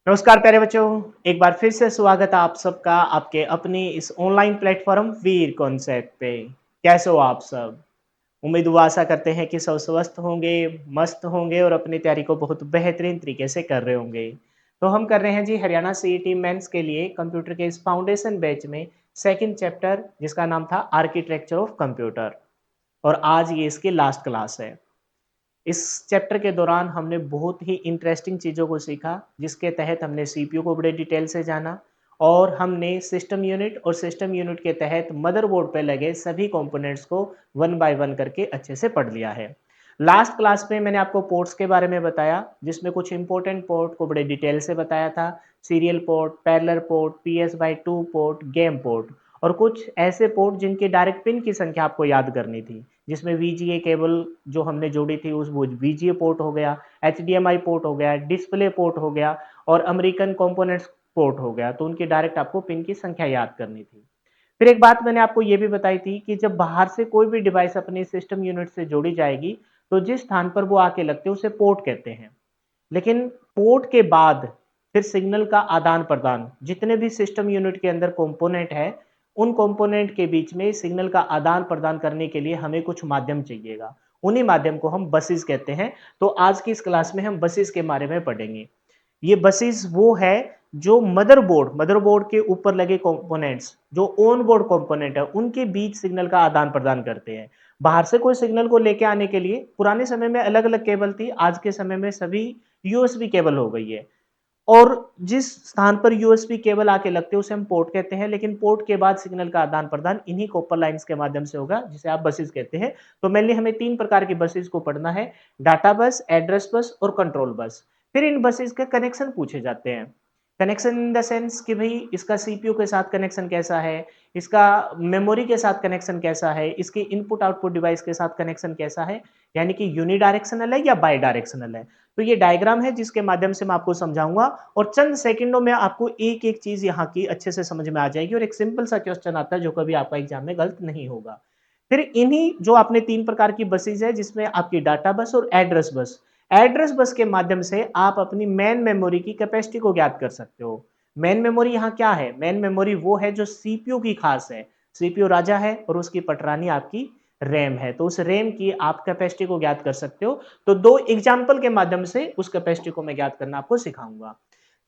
नमस्कार प्यारे बच्चों, एक बार फिर से स्वागत है आप सबका आपके अपने इस ऑनलाइन प्लेटफॉर्म वीर कॉन्सेप्ट पे। कैसे हो आप सब? उम्मीद व आशा करते हैं कि सब स्वस्थ होंगे, मस्त होंगे और अपनी तैयारी को बहुत बेहतरीन तरीके से कर रहे होंगे। तो हम कर रहे हैं जी हरियाणा सीईटी मेंस के लिए कंप्यूटर के इस फाउंडेशन बैच में सेकंड चैप्टर जिसका नाम था आर्किटेक्चर ऑफ कंप्यूटर और आज ये इसकी लास्ट क्लास है। इस चैप्टर के दौरान हमने बहुत ही इंटरेस्टिंग चीज़ों को सीखा जिसके तहत हमने सीपीयू को बड़े डिटेल से जाना और हमने सिस्टम यूनिट और सिस्टम यूनिट के तहत मदरबोर्ड पे लगे सभी कंपोनेंट्स को वन बाय वन करके अच्छे से पढ़ लिया है। लास्ट क्लास में मैंने आपको पोर्ट्स के बारे में बताया जिसमें कुछ इंपॉर्टेंट पोर्ट को बड़े डिटेल से बताया था। Serial port, parallel port, PS/2 port, game port और कुछ ऐसे पोर्ट जिनकी डायरेक्ट पिन की संख्या आपको याद करनी थी जिसमें वीजीए केबल जो हमने जोड़ी थी उस वो वीजीए पोर्ट हो गया, एचडीएमआई पोर्ट हो गया, डिस्प्ले पोर्ट हो गया और अमेरिकन कंपोनेंट्स पोर्ट हो गया। तो उनकी डायरेक्ट आपको पिन की संख्या याद करनी थी। फिर एक बात मैंने आपको ये भी बताई थी कि जब बाहर से कोई भी डिवाइस अपनी सिस्टम यूनिट से जोड़ी जाएगी तो जिस स्थान पर वो आके लगते हैं उसे पोर्ट कहते हैं। लेकिन पोर्ट के बाद फिर सिग्नल का आदान प्रदान जितने भी सिस्टम यूनिट के अंदर कंपोनेंट है उन कंपोनेंट के बीच में सिग्नल का आदान प्रदान करने के लिए हमें कुछ माध्यम चाहिएगा। उन्हीं माध्यम को हम बसेस कहते हैं। तो आज की इस क्लास में हम बसेस के बारे में पढ़ेंगे। ये बसेस वो है जो मदरबोर्ड के ऊपर लगे कंपोनेंट्स जो ऑन बोर्ड कंपोनेंट है उनके बीच सिग्नल का आदान प्रदान करते हैं। बाहर से कोई सिग्नल को लेके आने के लिए पुराने समय में अलग अलग केबल थी, आज के समय में सभी यूएसबी केबल हो गई है। और जिस स्थान पर यूएसबी केबल आके लगते हैं उसे हम पोर्ट कहते हैं, लेकिन पोर्ट के बाद सिग्नल का आदान प्रदान इन्हीं कॉपर लाइंस के माध्यम से होगा जिसे आप बसेस कहते हैं। तो मेनली हमें तीन प्रकार की बसेस को पढ़ना है, डाटा बस, एड्रेस बस और कंट्रोल बस। फिर इन बसेस के कनेक्शन पूछे जाते हैं। कनेक्शन इन द सेंस कि भाई इसका सीपीयू के साथ कनेक्शन कैसा है, इसका मेमोरी के साथ कनेक्शन कैसा है, इसके इनपुट आउटपुट डिवाइस के साथ कनेक्शन कैसा है, यानी कि यूनिडायरेक्शनल है या बाई डायरेक्शनल है। तो ये डायग्राम है जिसके माध्यम से मैं आपको समझाऊंगा और चंद सेकंडों में आपको एक एक चीज यहाँ की अच्छे से समझ में आ जाएगी और एक सिंपल सा क्वेश्चन आता है जो कभी आपका एग्जाम में गलत नहीं होगा। फिर इन्हीं जो आपने तीन प्रकार की बसेज है जिसमें आपकी डाटा बस और एड्रेस बस के माध्यम से आप अपनी मेन मेमोरी की कैपेसिटी को ज्ञात कर सकते हो। मेन मेमोरी यहाँ क्या है? मेन मेमोरी वो है जो सीपीयू की खास है। सीपीयू राजा है और उसकी पटरानी आपकी रैम है। तो उस रैम की आप कैपेसिटी को ज्ञात कर सकते हो। तो दो एग्जाम्पल के माध्यम से उस कैपेसिटी को मैं ज्ञात करना आपको सिखाऊंगा।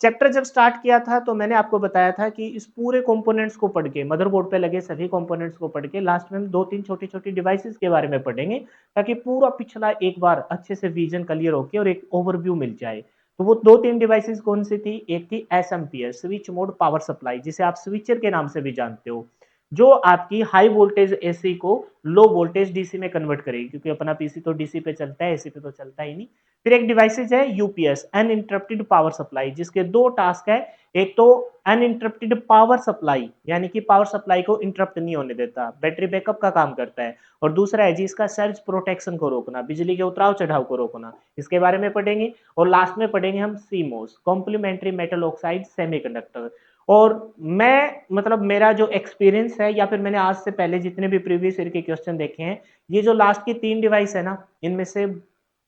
चैप्टर जब स्टार्ट किया था तो मैंने आपको बताया था कि इस पूरे कंपोनेंट्स को पढ़ के मदरबोर्ड पे लगे सभी कंपोनेंट्स को पढ़ के लास्ट में हम दो तीन छोटी छोटी डिवाइसेस के बारे में पढ़ेंगे ताकि पूरा पिछला एक बार अच्छे से विजन क्लियर होके और एक ओवरव्यू मिल जाए। तो वो दो तीन डिवाइसेस कौन सी थी? एक थी SMPS, switch mode power supply, जिसे आप स्विचर के नाम से भी जानते हो, जो आपकी हाई वोल्टेज एसी को लो वोल्टेज डीसी में कन्वर्ट करेगी, क्योंकि अपना पीसी तो डीसी पे चलता है, एसी पे तो चलता ही नहीं। फिर एक डिवाइसेज है यूपीएस, अनइंटरप्टेड पावर सप्लाई, जिसके दो टास्क है। एक तो अनइंटरप्टेड पावर सप्लाई, यानी कि पावर सप्लाई को इंटरप्ट नहीं होने देता, बैटरी बैकअप का काम करता है। और दूसरा है जी इसका सर्ज प्रोटेक्शन को रोकना, बिजली के उतराव चढ़ाव को रोकना, इसके बारे में पढ़ेंगे। और लास्ट में पढ़ेंगे हम CMOS, complementary metal oxide semiconductor. और मैं मतलब मेरा जो एक्सपीरियंस है या फिर मैंने आज से पहले जितने भी प्रीवियस ईयर के क्वेश्चन देखे हैं, ये जो लास्ट की तीन डिवाइस है ना, इनमें से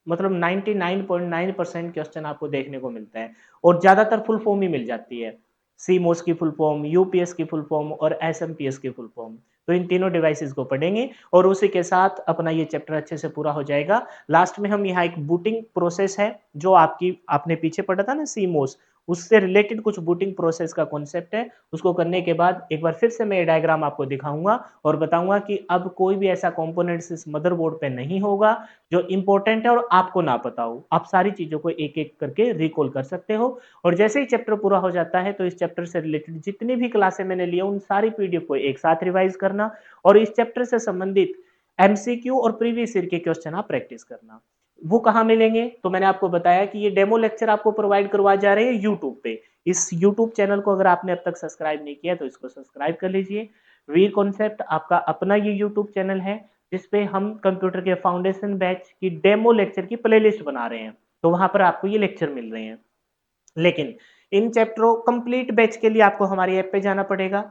मतलब 99.9% क्वेश्चन आपको देखने को मिलता है और ज्यादातर फुल फॉर्म ही मिल जाती है। सीमोस की फुल फॉर्म, यूपीएस की फुल फॉर्म और एसएमपीएस की फुल फॉर्म। तो इन तीनों डिवाइसेस को पढ़ेंगे और उसी के साथ अपना ये चैप्टर अच्छे से पूरा हो जाएगा। लास्ट में हम यहाँ एक बूटिंग प्रोसेस है जो आपकी आपने पीछे पढ़ा था ना सीमोस, उससे रिलेटेड कुछ बूटिंग प्रोसेस का कॉन्सेप्ट है। उसको करने के बाद एक बार फिर से मैं ये डायग्राम आपको दिखाऊंगा और बताऊंगा कि अब कोई भी ऐसा कंपोनेंट्स इस मदरबोर्ड पे नहीं होगा जो इंपॉर्टेंट है और आपको ना पता हो। आप सारी चीजों को एक एक करके रिकॉल कर सकते हो और जैसे ही चैप्टर पूरा हो जाता है तो इस चैप्टर से रिलेटेड जितनी भी क्लासें मैंने ली उन सारी पीडीएफ को एक साथ रिवाइज करना और इस चैप्टर से संबंधित एमसीक्यू और प्रीवियस ईयर के क्वेश्चन आप प्रैक्टिस करना। वो कहाँ मिलेंगे? तो मैंने आपको बताया कि ये डेमो लेक्चर आपको प्रोवाइड करवाए जा रहे हैं यूट्यूब पे। इस यूट्यूब चैनल को अगर आपने अब तक सब्सक्राइब नहीं किया तो इसको सब्सक्राइब कर लीजिए। वीर कॉन्सेप्ट आपका अपना ये यूट्यूब चैनल है जिसपे हम कंप्यूटर के फाउंडेशन बैच की डेमो लेक्चर की प्लेलिस्ट बना रहे हैं। तो वहां पर आपको ये लेक्चर मिल रहे हैं। लेकिन इन चैप्टरों कंप्लीट बैच के लिए आपको हमारी ऐप पे जाना पड़ेगा।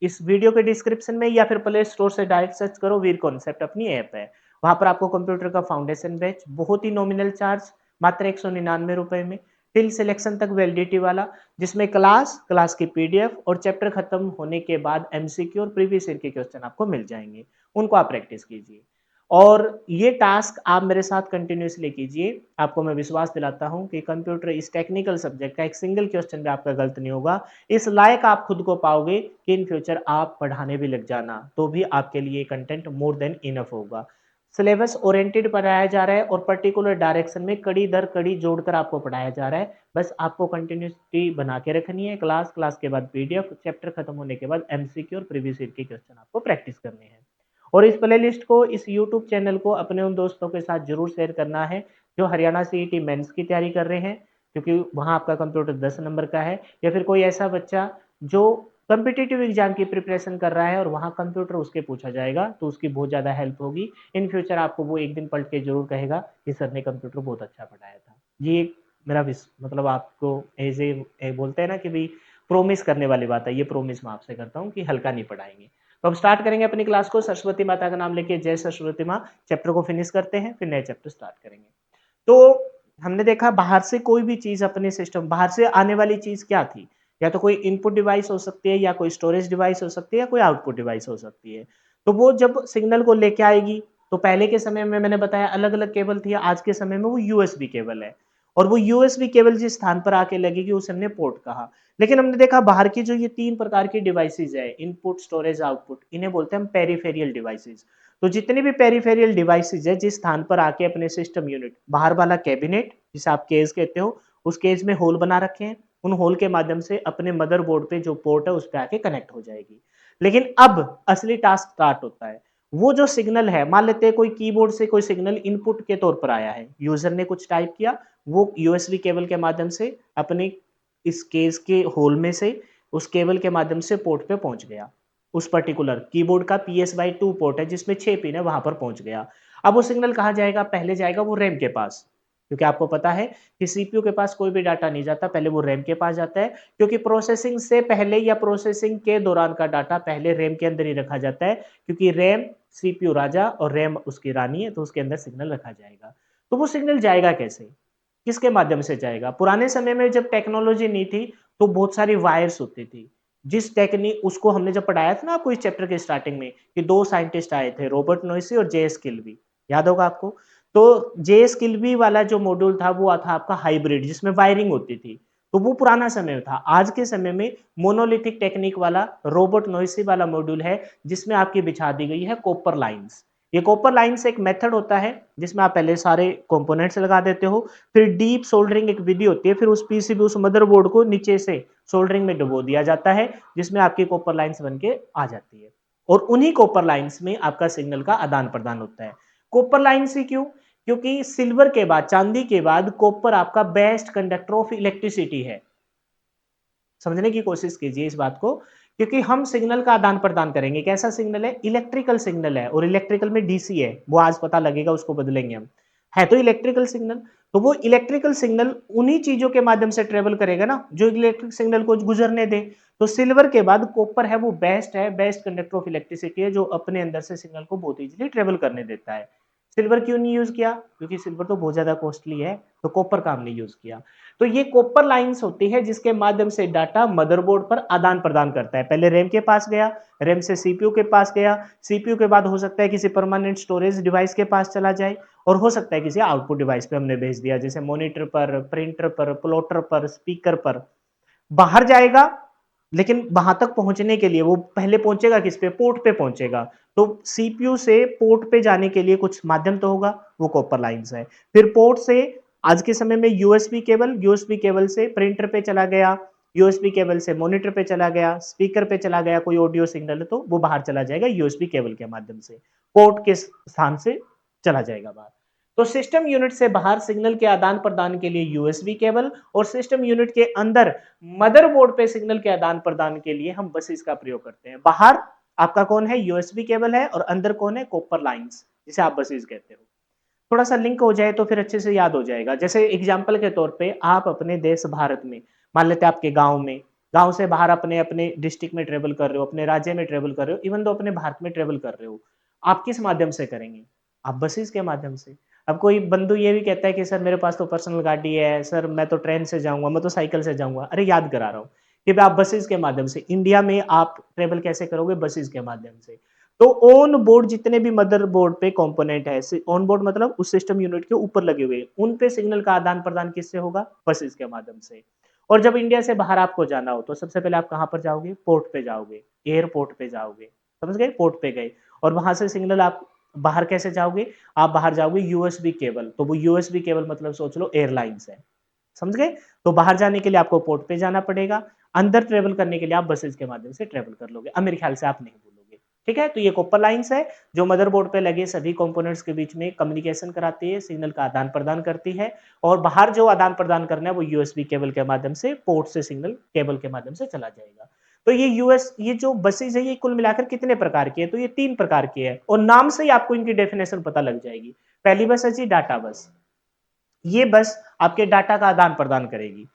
इस वीडियो के डिस्क्रिप्शन में या फिर प्ले स्टोर से डायरेक्ट सर्च करो, वीर कॉन्सेप्ट अपनी ऐप है। वहां पर आपको कंप्यूटर का फाउंडेशन बैच बहुत ही नॉमिनल चार्ज मात्र 199 रुपए में, टिल सिलेक्शन तक वैलिडिटी वाला, जिसमें क्लास की पीडीएफ और चैप्टर खत्म होने के बाद एमसीक्यू और प्रीवियस ईयर के क्वेश्चन आपको मिल जाएंगे, उनको आप प्रैक्टिस कीजिए। और ये टास्क आप मेरे साथ कंटिन्यूअसली कीजिए, आपको मैं विश्वास दिलाता हूँ कि कंप्यूटर इस टेक्निकल सब्जेक्ट का एक सिंगल क्वेश्चन भी आपका गलत नहीं होगा। इस लायक आप खुद को पाओगे कि इन फ्यूचर आप पढ़ाने भी लग जाना, तो भी आपके लिए कंटेंट मोर देन इनफ होगा। सिलेबस ओरिएंटेड पढ़ाया जा रहा है और पर्टिकुलर डायरेक्शन में कड़ी दर कड़ी जोड़कर आपको पढ़ाया जा रहा है। बस आपको कंटिन्यूटी बना के रखनी है, क्लास के बाद पीडीएफ, चैप्टर खत्म होने के बाद एमसीक्यू और प्रीवियस ईयर के क्वेश्चन आपको प्रैक्टिस करने हैं। और इस प्लेलिस्ट को, इस यूट्यूब चैनल को अपने उन दोस्तों के साथ जरूर शेयर करना है जो हरियाणा सीईटी मेंस की तैयारी कर रहे हैं, क्योंकि वहां आपका कंप्यूटर 10 नंबर का है। या फिर कोई ऐसा बच्चा जो कॉम्पिटिटिव एग्जाम की प्रिपरेशन कर रहा है और वहां कंप्यूटर उसके पूछा जाएगा, तो उसकी बहुत ज्यादा हेल्प होगी। इन फ्यूचर आपको वो एक दिन पढ़ के जरूर कहेगा कि सर ने कंप्यूटर बहुत अच्छा पढ़ाया था। ये मेरा मतलब आपको एज ए बोलते हैं ना कि भाई प्रोमिस करने वाली बात है, ये प्रोमिस मैं आपसे करता हूँ कि हल्का नहीं पढ़ाएंगे। तो अब स्टार्ट करेंगे अपनी क्लास को सरस्वती माता का नाम लेके। जय सरस्वती माँ। चैप्टर को फिनिश करते हैं, फिर नए चैप्टर स्टार्ट करेंगे। तो हमने देखा बाहर से कोई भी चीज अपने सिस्टम, बाहर से आने वाली चीज क्या थी? या तो कोई इनपुट डिवाइस हो सकती है, या कोई स्टोरेज डिवाइस हो सकती है, या कोई आउटपुट डिवाइस हो सकती है। तो वो जब सिग्नल को लेके आएगी, तो पहले के समय में मैंने बताया अलग अलग केबल थी, आज के समय में वो यूएसबी केबल है। और वो यूएसबी केबल जिस स्थान पर आके लगेगी उसे हमने पोर्ट कहा। लेकिन हमने देखा बाहर की जो ये 3 प्रकार की डिवाइसेज है, इनपुट, स्टोरेज, आउटपुट, इन्हें बोलते हैं हम पेरिफेरियल डिवाइसेज। तो जितने भी पेरिफेरियल डिवाइसेज है, जिस स्थान पर आके अपने सिस्टम यूनिट, बाहर वाला कैबिनेट जिसे आप केस कहते हो, उस केस में होल बना रखे हैं, उन होल के माध्यम से अपने मदरबोर्ड पे जो पोर्ट है उस पे आके कनेक्ट हो जाएगी। लेकिन अब असली टास्क स्टार्ट होता है। वो जो सिग्नल है, मान लेते हैं कोई कीबोर्ड से कोई सिग्नल इनपुट के तौर पर आया है, यूजर ने कुछ टाइप किया, वो यूएसबी केबल के माध्यम से अपने इस केस के होल में से उस केबल के माध्यम से पोर्ट पे पहुंच गया। उस पर्टिकुलर कीबोर्ड का PS/2 पोर्ट है जिसमें 6 पिन है, वहां पर पहुंच गया। अब वो सिग्नल कहां जाएगा? पहले जाएगा वो रैम के पास, क्योंकि आपको पता है कि सीपीयू के पास कोई भी डाटा नहीं जाता, पहले वो रैम के पास जाता है। क्योंकि प्रोसेसिंग से पहले या प्रोसेसिंग के दौरान का डाटा पहले रैम के अंदर ही रखा जाता है, क्योंकि रैम सीपीयू राजा और रैम उसकी रानी है, तो उसके अंदर सिग्नल रखा जाएगा। तो वो सिग्नल जाएगा कैसे? किसके माध्यम से जाएगा? पुराने समय में जब टेक्नोलॉजी नहीं थी, तो बहुत सारी वायर्स होती थी। जिस टेक्निक उसको हमने जब पढ़ाया था ना आपको इस चैप्टर के स्टार्टिंग में, कि 2 साइंटिस्ट आए थे, रॉबर्ट नोइसी और जे एस किल्बी, याद होगा आपको? तो जे एस किल्बी वाला जो मॉड्यूल था वो था आपका हाइब्रिड, जिसमें वायरिंग होती थी। तो वो पुराना समय था। आज के समय में मोनोलिथिक टेक्निक वाला रॉबर्ट नोइसी वाला मॉड्यूल है, जिसमें आपकी बिछा दी गई है कॉपर लाइन्स। ये कॉपर लाइन्स एक मेथड होता है जिसमें आप पहले सारे कंपोनेंट्स लगा देते हो, फिर डीप सोल्डरिंग एक विधि होती है, फिर उस पीसीबी, उस मदरबोर्ड को नीचे से सोल्डरिंग में डुबो दिया जाता है, जिसमें आपकी कॉपर लाइन्स बन के आ जाती है। और उन्हीं कॉपर लाइन्स में आपका सिग्नल का आदान प्रदान होता है। कॉपर लाइन्स ही क्यों? क्योंकि सिल्वर के बाद, चांदी के बाद कॉपर आपका बेस्ट कंडक्टर ऑफ इलेक्ट्रिसिटी है। समझने की कोशिश कीजिए इस बात को, क्योंकि हम सिग्नल का आदान प्रदान करेंगे। कैसा सिग्नल है? इलेक्ट्रिकल सिग्नल है, और इलेक्ट्रिकल में डीसी है, वो आज पता लगेगा, उसको बदलेंगे हम। है तो इलेक्ट्रिकल सिग्नल, तो वो इलेक्ट्रिकल सिग्नल उन्हीं चीजों के माध्यम से ट्रेवल करेगा ना जो इलेक्ट्रिक सिग्नल को गुजरने दे। तो सिल्वर के बाद कॉपर है, वो बेस्ट है, बेस्ट कंडक्टर ऑफ इलेक्ट्रिसिटी है, जो अपने अंदर से सिग्नल को बहुत इजीली ट्रेवल करने देता है। सिल्वर क्यों नहीं यूज किया? क्योंकि सिल्वर तो बहुत ज्यादा कॉस्टली है, तो कॉपर काम नहीं यूज किया। तो ये कॉपर लाइंस होती है जिसके माध्यम से डाटा मदरबोर्ड पर आदान प्रदान करता है। पहले रैम के पास गया, रैम से सीपीयू के पास गया, सीपीयू के बाद हो सकता है किसी परमानेंट स्टोरेज डिवाइस के पास चला जाए, और हो सकता है किसी आउटपुट डिवाइस पे हमने भेज दिया, जैसे मॉनिटर पर, प्रिंटर पर, प्लॉटर पर, स्पीकर पर। बाहर जाएगा, लेकिन वहां तक पहुंचने के लिए वो पहले पहुंचेगा किस पे? पोर्ट पे पहुंचेगा। तो सीपीयू से पोर्ट पे जाने के लिए कुछ माध्यम तो होगा, वो कॉपर लाइंस है। फिर पोर्ट से आज के समय में यूएसबी केबल, यूएसबी केबल से प्रिंटर पे चला गया, यूएसबी केबल से मॉनिटर पे चला गया, स्पीकर पे चला गया, कोई ऑडियो सिग्नल है तो वो बाहर चला जाएगा यूएसबी केबल के माध्यम से, पोर्ट के स्थान से चला जाएगा बाहर। तो सिस्टम यूनिट से बाहर सिग्नल के आदान प्रदान के लिए यूएसबी केबल, और सिस्टम यूनिट के अंदर मदरबोर्ड पे सिग्नल के आदान प्रदान के लिए हम बसेस का प्रयोग करते हैं। बाहर आपका कौन है? यूएसबी केबल है, और अंदर कौन है? कॉपर लाइंस, जिसे आप बसेस कहते हो। थोड़ा सा लिंक हो जाए तो फिर अच्छे से याद हो जाएगा। जैसे एग्जाम्पल के तौर पे आप अपने देश भारत में, मान लेते हैं आपके गांव में, गांव से बाहर अपने अपने डिस्ट्रिक्ट में ट्रेवल कर रहे हो, अपने राज्य में ट्रेवल कर रहे हो, इवन तो अपने भारत में ट्रेवल कर रहे हो, आप किस माध्यम से करेंगे? आप बसेस के माध्यम से। अब कोई बंधु ये भी कहता है कि सर मेरे पास तो पर्सनल गाड़ी है, सर मैं तो ट्रेन से जाऊँगा, मैं तो साइकिल से जाऊँगा। अरे याद करा रहा हूँ कि भाई आप बसेज़ के माध्यम से इंडिया में आप ट्रैवल कैसे करोगे? बसेज़ के माध्यम से। तो ऑन बोर्ड जितने भी मदरबोर्ड पे कंपोनेंट है, ऑन बोर्ड मतलब उस सिस्टम यूनिट के ऊपर लगे हुए, उन पे सिग्नल का आदान-प्रदान किससे होगा? बसेज़ के माध्यम से। और जब इंडिया से बाहर आपको जाना हो, तो सबसे पहले आप कहाँ पर जाओगे? पोर्ट पे जाओगे, एयरपोर्ट पे जाओगे, समझ गए? पोर्ट पे गए और वहाँ से सिग्नल आप बाहर कैसे जाओगे? आप बाहर जाओगे यूएसबी केबल, तो वो यूएसबी केबल मतलब सोच लो एयरलाइन्स है, समझ गए? तो बाहर जाने के लिए आपको पोर्ट पे जाना पड़ेगा, अंदर ट्रैवल करने के लिए आप बसेज़ के माध्यम से ट्रैवल कर लोगे। अब मेरे ख्याल से आप नहीं भूलोगे, ठीक है? तो ये कॉपर लाइन्स है, जो मदरबोर्ड पे लगे सभी कंपोनेंट्स के बीच में कम्युनिकेशन कराती है, सिग्नल का आदान-प्रदान करती है और बाहर जो आदान-प्रदान करना है वो यूएसबी केबल के माध्यम से पोर्ट से सिग्नल केबल के माध्यम से चला जाएगा। तो ये जो बसेज़ है ये कुल मिलाकर कितने प्रकार की है? तो ये 3 प्रकार की है और नाम से ही आपको इनकी डेफिनेशन पता लग जाएगी। पहली बस है जी डाटा बस। ये बस आपके डाटा का आदान-प्रदान करेगी।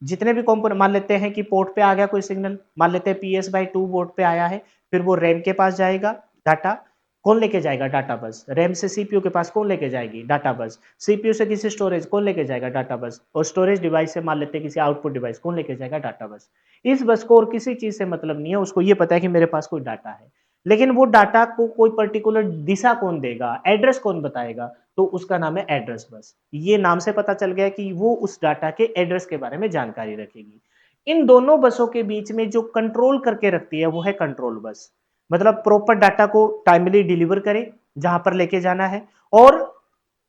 जितने भी कंपोनेंट मान लेते हैं कि पोर्ट पे आ गया कोई सिग्नल, मान लेते हैं PS/2 पोर्ट पे आया है, फिर वो रैम के पास जाएगा डाटा, कौन लेके जाएगा? डाटा बस। रैम से सीपीयू के पास कौन लेके जाएगी? डाटा बस। सीपीयू से किसी स्टोरेज कौन लेके जाएगा? डाटा बस। और स्टोरेज डिवाइस से मान लेते हैं किसी आउटपुट डिवाइस कौन लेके जाएगा? डाटा बस। इस बस को और किसी चीज़ से मतलब नहीं है, उसको ये पता है कि मेरे पास कोई डाटा है। लेकिन वो डाटा को कोई पर्टिकुलर दिशा कौन देगा? एड्रेस कौन बताएगा? तो उसका नाम है एड्रेस बस। ये नाम से पता चल गया कि वो उस डाटा के एड्रेस के बारे में जानकारी रखेगी। इन दोनों बसों के बीच में जो कंट्रोल करके रखती है वो है कंट्रोल बस। मतलब प्रॉपर डाटा को टाइमली डिलीवर करे जहां पर लेके जाना है और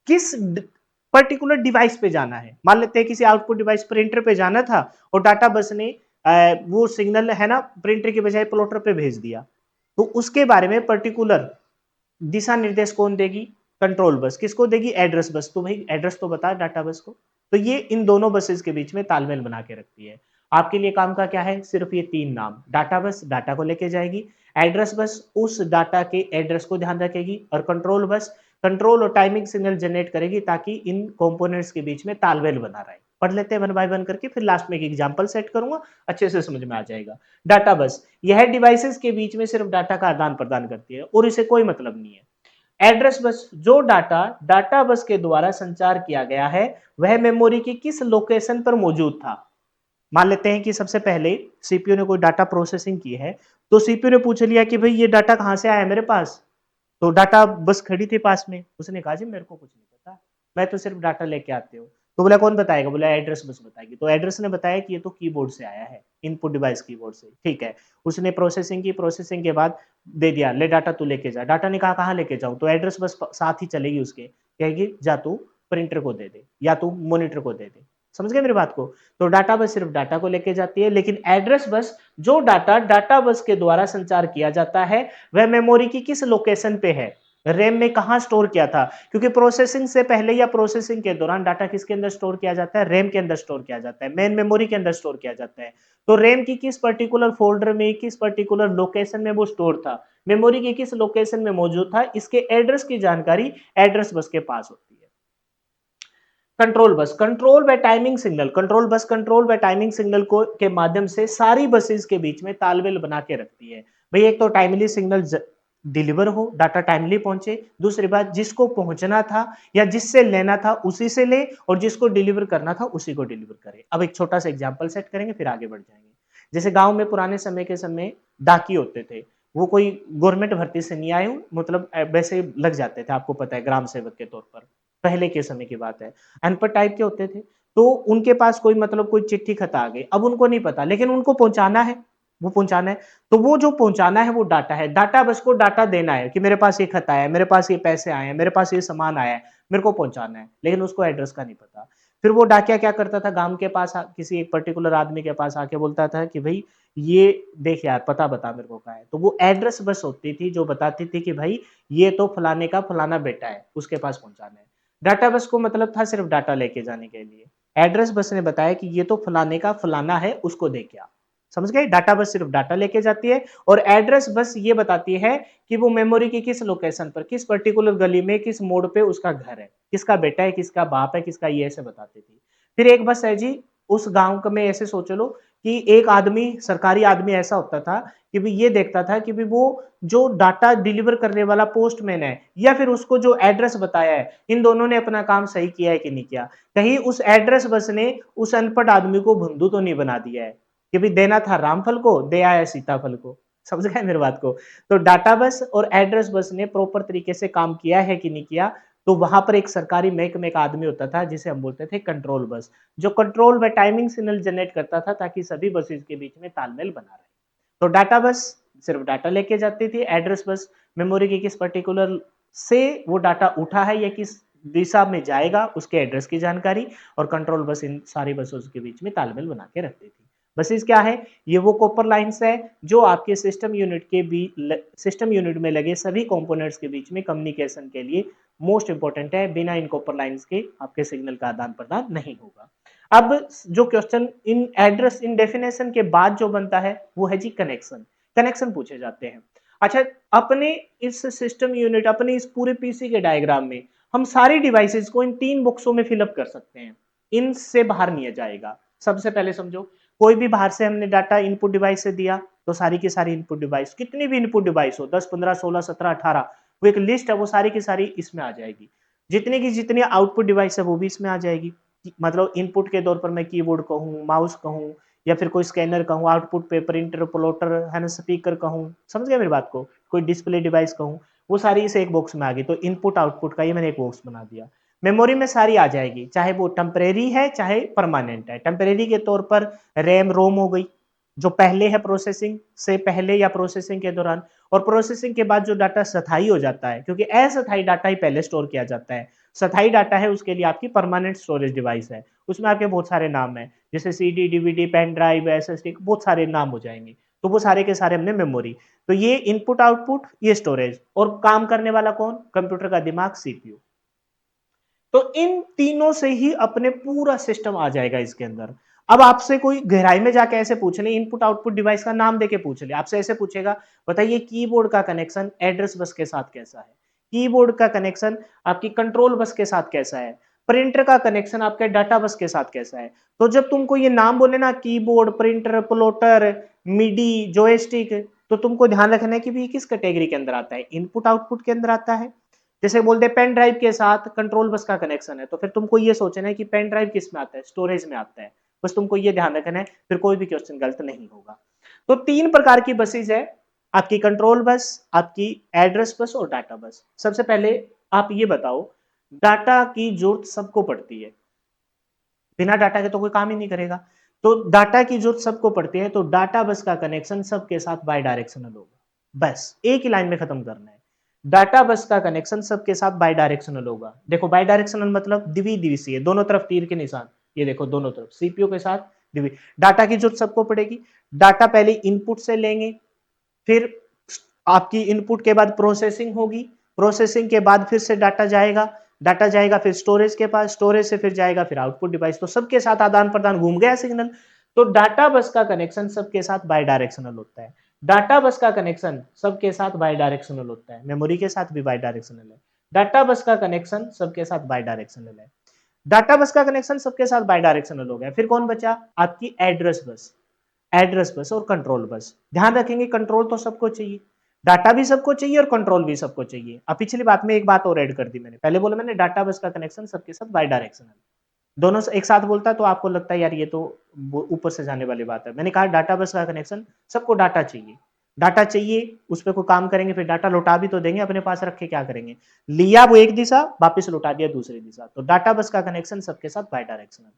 किस पर्टिकुलर डिवाइस पे जाना है। मान लेते हैं किसी आउटपुट डिवाइस प्रिंटर पे जाना था और डाटा बस ने वो सिग्नल है ना प्रिंटर के बजाय प्लॉटर पे भेज दिया। तो उसके बारे में पर्टिकुलर दिशा निर्देश कौन देगी? Control bus. किसको देगी? Address bus. तो भाई एड्रेस तो बता डाटा बस को। तो ये इन दोनों बसेस के बीच में तालमेल बना के रखती है। आपके लिए काम का क्या है? सिर्फ ये 3 नाम। डाटा बस डाटा को लेके जाएगी, एड्रेस बस उस डाटा के एड्रेस को ध्यान रखेगी और कंट्रोल बस कंट्रोल और टाइमिंग सिग्नल जनरेट करेगी ताकि इन कंपोनेंट्स के बीच में तालमेल बना रहे। पढ़ लेते हैं वन बाय वन करके, फिर लास्ट में एक एग्जांपल सेट करूंगा, अच्छे से समझ में आ जाएगा। डाटा बस यह डिवाइसेस के बीच में सिर्फ डाटा का आदान प्रदान करती है और इसे कोई मतलब नहीं है। एड्रेस बस जो डाटा डाटा बस के द्वारा संचार किया गया है वह मेमोरी की किस लोकेशन पर मौजूद था। मान लेते हैं कि सबसे पहले सीपीयू ने कोई डाटा प्रोसेसिंग की है, तो सीपीयू ने पूछ लिया कि भाई ये डाटा कहां से आया मेरे पास। तो डाटा बस खड़ी थी पास में, उसने कहा जी मेरे को कुछ नहीं पता, मैं तो सिर्फ डाटा लेके आती हूँ। तो बोला कौन बताएगा? बोला एड्रेस बस बताएगी। तो एड्रेस ने बताया कि ये तो कीबोर्ड से आया है, इनपुट डिवाइस कीबोर्ड से, ठीक है। उसने प्रोसेसिंग की, प्रोसेसिंग के बाद दे दिया, ले डाटा तू लेके जा। डाटा ने कहा कहाँ लेके जाऊँ? तो एड्रेस बस साथ ही चलेगी उसके, कहेगी जा तू प्रिंटर को दे दे या तू मॉनिटर को दे दे। समझ गए मेरी बात को? तो डाटा बस सिर्फ डाटा को लेके जाती है, लेकिन एड्रेस बस जो डाटा डाटा बस के द्वारा संचार किया जाता है वह मेमोरी की किस लोकेशन पे है, रैम में कहां स्टोर किया था। क्योंकि प्रोसेसिंग से पहले या प्रोसेसिंग के दौरान डाटा किसके अंदर स्टोर किया जाता है? रैम के अंदर स्टोर किया जाता है, मेन मेमोरी के अंदर स्टोर किया जाता है। तो रैम की किस पर्टिकुलर फोल्डर में, किस पर्टिकुलर लोकेशन में वो स्टोर था, मेमोरी की किस लोकेशन में मौजूद था, इसके एड्रेस की जानकारी एड्रेस बस के पास होती है। कंट्रोल बस कंट्रोल व timing signal, control bus control व टाइमिंग सिग्नल को के माध्यम से सारी बसेस के बीच में तालमेल बना के रखती है। भाई एक तो टाइमली सिग्नल डिलीवर हो, डाटा टाइमली पहुंचे, दूसरी बात जिसको पहुंचना था या जिससे लेना था उसी से ले और जिसको डिलीवर करना था उसी को डिलीवर करे। अब एक छोटा सा एग्जांपल सेट करेंगे फिर आगे बढ़ जाएंगे। जैसे गांव में पुराने समय के समय डाकी होते थे, वो कोई गवर्नमेंट भर्ती से नहीं आए, मतलब वैसे लग जाते थे, आपको पता है ग्राम सेवक के तौर पर, पहले के समय की बात है। अनपढ़ टाइप के होते थे, तो उनके पास कोई मतलब कोई चिट्ठी खत आ गई, अब उनको नहीं पता लेकिन उनको पहुंचाना है, वो पहुंचाना है। तो वो जो पहुंचाना है वो डाटा है, डाटा बस को डाटा देना है कि मेरे पास ये खत आया है, मेरे पास ये पैसे आए हैं, मेरे पास ये सामान आया है, मेरे को पहुंचाना है, लेकिन उसको एड्रेस का नहीं पता। फिर वो डाकिया क्या करता था, गांव के पास किसी एक पर्टिकुलर आदमी के पास आके बोलता था कि भाई ये देख यार पता बता मेरे को कहाँ है। तो वो एड्रेस बस होती थी जो बताती थी कि भाई ये तो फलाने का फलाना बेटा है, उसके पास पहुंचाना है। डाटा बस को मतलब था सिर्फ डाटा लेके जाने के लिए। एड्रेस बस ने बताया कि ये तो फलाने का फलाना है, उसको दे के आ। समझ गए? डाटा बस सिर्फ डाटा लेके जाती है और एड्रेस बस ये बताती है कि वो मेमोरी की किस लोकेशन पर, किस पर्टिकुलर गली में, किस मोड़ पे उसका घर है, किसका बेटा है, किसका बाप है, किसका ये, ऐसे बताती थी। फिर एक बस है जी उस गांव में, ऐसे सोच लो कि एक आदमी, सरकारी आदमी ऐसा होता था कि भी ये देखता था कि भी वो जो डाटा डिलीवर करने वाला पोस्टमैन है या फिर उसको जो एड्रेस बताया है, इन दोनों ने अपना काम सही किया है कि नहीं किया। कहीं उस एड्रेस बस ने उस अनपढ़ आदमी को भुंदू तो नहीं बना दिया है कि भी देना था रामफल को, दे आया सीताफल को। समझ गए मेरी बात को? तो डाटा बस और एड्रेस बस ने प्रॉपर तरीके से काम किया है कि नहीं किया। तो वहां पर एक सरकारी महकमे का आदमी होता था जिसे हम बोलते थे कंट्रोल बस, जो कंट्रोल व टाइमिंग सिग्नल जनरेट करता था ताकि सभी बसेस के बीच में तालमेल बना रहे। तो डाटा बस सिर्फ डाटा लेके जाती थी, एड्रेस बस मेमोरी के किस पर्टिकुलर से वो डाटा उठा है या किस दिशा में जाएगा उसके एड्रेस की जानकारी, और कंट्रोल बस इन सारी बसों के बीच में तालमेल बना के रखती थी। बसेस क्या है? ये वो कॉपर लाइंस है जो आपके सिस्टम यूनिट में लगे सभी कंपोनेंट्स के बीच में कम्युनिकेशन के लिए मोस्ट इंपॉर्टेंट है। बिना इन कॉपर लाइंस के आपके सिग्नल का आदान प्रदान नहीं होगा। अब जो question in address in definition के बाद जो बनता है वो है जी कनेक्शन। कनेक्शन पूछे जाते हैं। अच्छा, अपने इस सिस्टम यूनिट, अपने इस पूरे पीसी के डायग्राम में हम सारी डिवाइसेस को इन 3 बॉक्सों में फिलअप कर सकते हैं। इनसे बाहर नहीं जाएगा। सबसे पहले समझो, कोई भी बाहर से हमने डाटा इनपुट डिवाइस से दिया तो सारी की सारी इनपुट डिवाइस, कितनी भी इनपुट डिवाइस हो, 10 15 16 17 18, वो एक लिस्ट है, वो सारी की सारी इसमें आ जाएगी। जितनी की जितनी आउटपुट डिवाइस है वो भी इसमें आ जाएगी। मतलब इनपुट के तौर पर मैं कीबोर्ड कहूँ, माउस कहूँ या फिर कोई स्कैनर कहूँ, आउटपुट पे प्रिंटर, प्लॉटर है ना, स्पीकर कहूँ, समझ गए मेरी बात को, कोई डिस्प्ले डिवाइस कहूँ, वो सारी इस एक बॉक्स में आ गई। तो इनपुट आउटपुट का ये मैंने एक बॉक्स बना दिया। मेमोरी में सारी आ जाएगी, चाहे वो टेम्परेरी है चाहे परमानेंट है। टेम्परेरी के तौर पर रैम रोम हो गई, जो पहले है प्रोसेसिंग से पहले या प्रोसेसिंग के दौरान, और प्रोसेसिंग के बाद जो डाटा स्थायी हो जाता है, क्योंकि अस्थायी डाटा ही पहले स्टोर किया जाता है। स्थायी डाटा है उसके लिए आपकी परमानेंट स्टोरेज डिवाइस है, उसमें आपके बहुत सारे नाम है, जैसे CD, DVD, pen drive, SSD, बहुत सारे नाम हो जाएंगे। तो वो सारे के सारे हमने मेमोरी। तो ये इनपुट आउटपुट, ये स्टोरेज, और काम करने वाला कौन? कंप्यूटर का दिमाग, सीपीयू। तो इन तीनों से ही अपने पूरा सिस्टम आ जाएगा इसके अंदर। अब आपसे कोई गहराई में जाके ऐसे पूछ ले, इनपुट आउटपुट डिवाइस का नाम देके पूछ ले, आपसे ऐसे पूछेगा, बताइए कीबोर्ड का कनेक्शन एड्रेस बस के साथ कैसा है, कीबोर्ड का कनेक्शन आपकी कंट्रोल बस के साथ कैसा है, प्रिंटर का कनेक्शन आपके डाटा बस के साथ कैसा है। तो जब तुमको ये नाम बोले ना, कीबोर्ड, प्रिंटर, प्लॉटर, मिडी, जॉयस्टिक, तो तुमको ध्यान रखना है कि भी किस कैटेगरी के अंदर आता है, इनपुट आउटपुट के अंदर आता है। जैसे बोलते हैं पेन ड्राइव के साथ कंट्रोल बस का कनेक्शन है, तो फिर तुमको ये सोचना है कि पेन ड्राइव किस में आता है, स्टोरेज में आता है। बस तुमको ये ध्यान रखना है, फिर कोई भी क्वेश्चन गलत नहीं होगा। तो 3 प्रकार की बसेज है, आपकी कंट्रोल बस, आपकी एड्रेस बस और डाटा बस। सबसे पहले आप ये बताओ, डाटा की जरूरत सबको पड़ती है, बिना डाटा के तो कोई काम ही नहीं करेगा। तो डाटा की जरूरत सबको पड़ती है, तो डाटा बस का कनेक्शन सबके साथ बाय डायरेक्शनल होगा। बस एक ही लाइन में खत्म करना है। डाटा बस का कनेक्शन सबके साथ बाय डायरेक्शनल होगा। देखो बाय डायरेक्शनल मतलब द्विदिशीय, दोनों तरफ तीर के निशान, ये देखो दोनों तरफ सीपीयू के साथ द्वि। डाटा की जरूरत सबको पड़ेगी। डाटा पहले इनपुट से लेंगे, फिर आपकी इनपुट के बाद प्रोसेसिंग होगी, प्रोसेसिंग के बाद फिर से डाटा जाएगा, डाटा जाएगा फिर स्टोरेज के पास, स्टोरेज से फिर जाएगा फिर आउटपुट डिवाइस। तो सबके साथ आदान प्रदान, घूम गया सिग्नल। तो डाटा बस का कनेक्शन सबके साथ बाय डायरेक्शनल होता है। डाटा बस का कनेक्शन सबके साथ बाय डायरेक्शनल होता है, मेमोरी के साथ भी बाय डायरेक्शनल है। डाटा बस का कनेक्शन सबके साथ बाय डायरेक्शनल है। डाटा बस का कनेक्शन सबके साथ बाय डायरेक्शनल हो गया, फिर कौन बचा? आपकी एड्रेस बस। एड्रेस बस और कंट्रोल बस। ध्यान रखेंगे, कंट्रोल तो सबको चाहिए, डाटा भी सबको चाहिए और कंट्रोल भी सबको चाहिए। अब पिछली बात में एक बात और ऐड कर दी मैंने, पहले बोला मैंने डाटा बस का कनेक्शन सबके साथ बाय डायरेक्शनल, दोनों एक साथ बोलता तो आपको लगता है यार ये तो ऊपर से जाने वाली बात है। मैंने कहा डाटा बस का कनेक्शन, सबको डाटा चाहिए, डाटा चाहिए, उस पर कोई काम करेंगे फिर डाटा लौटा भी तो देंगे, अपने पास रख के क्या करेंगे, लिया वो एक दिशा, वापस लौटा दिया दूसरी दिशा। तो डाटा बस का कनेक्शन सबके साथ बाय डायरेक्शनल।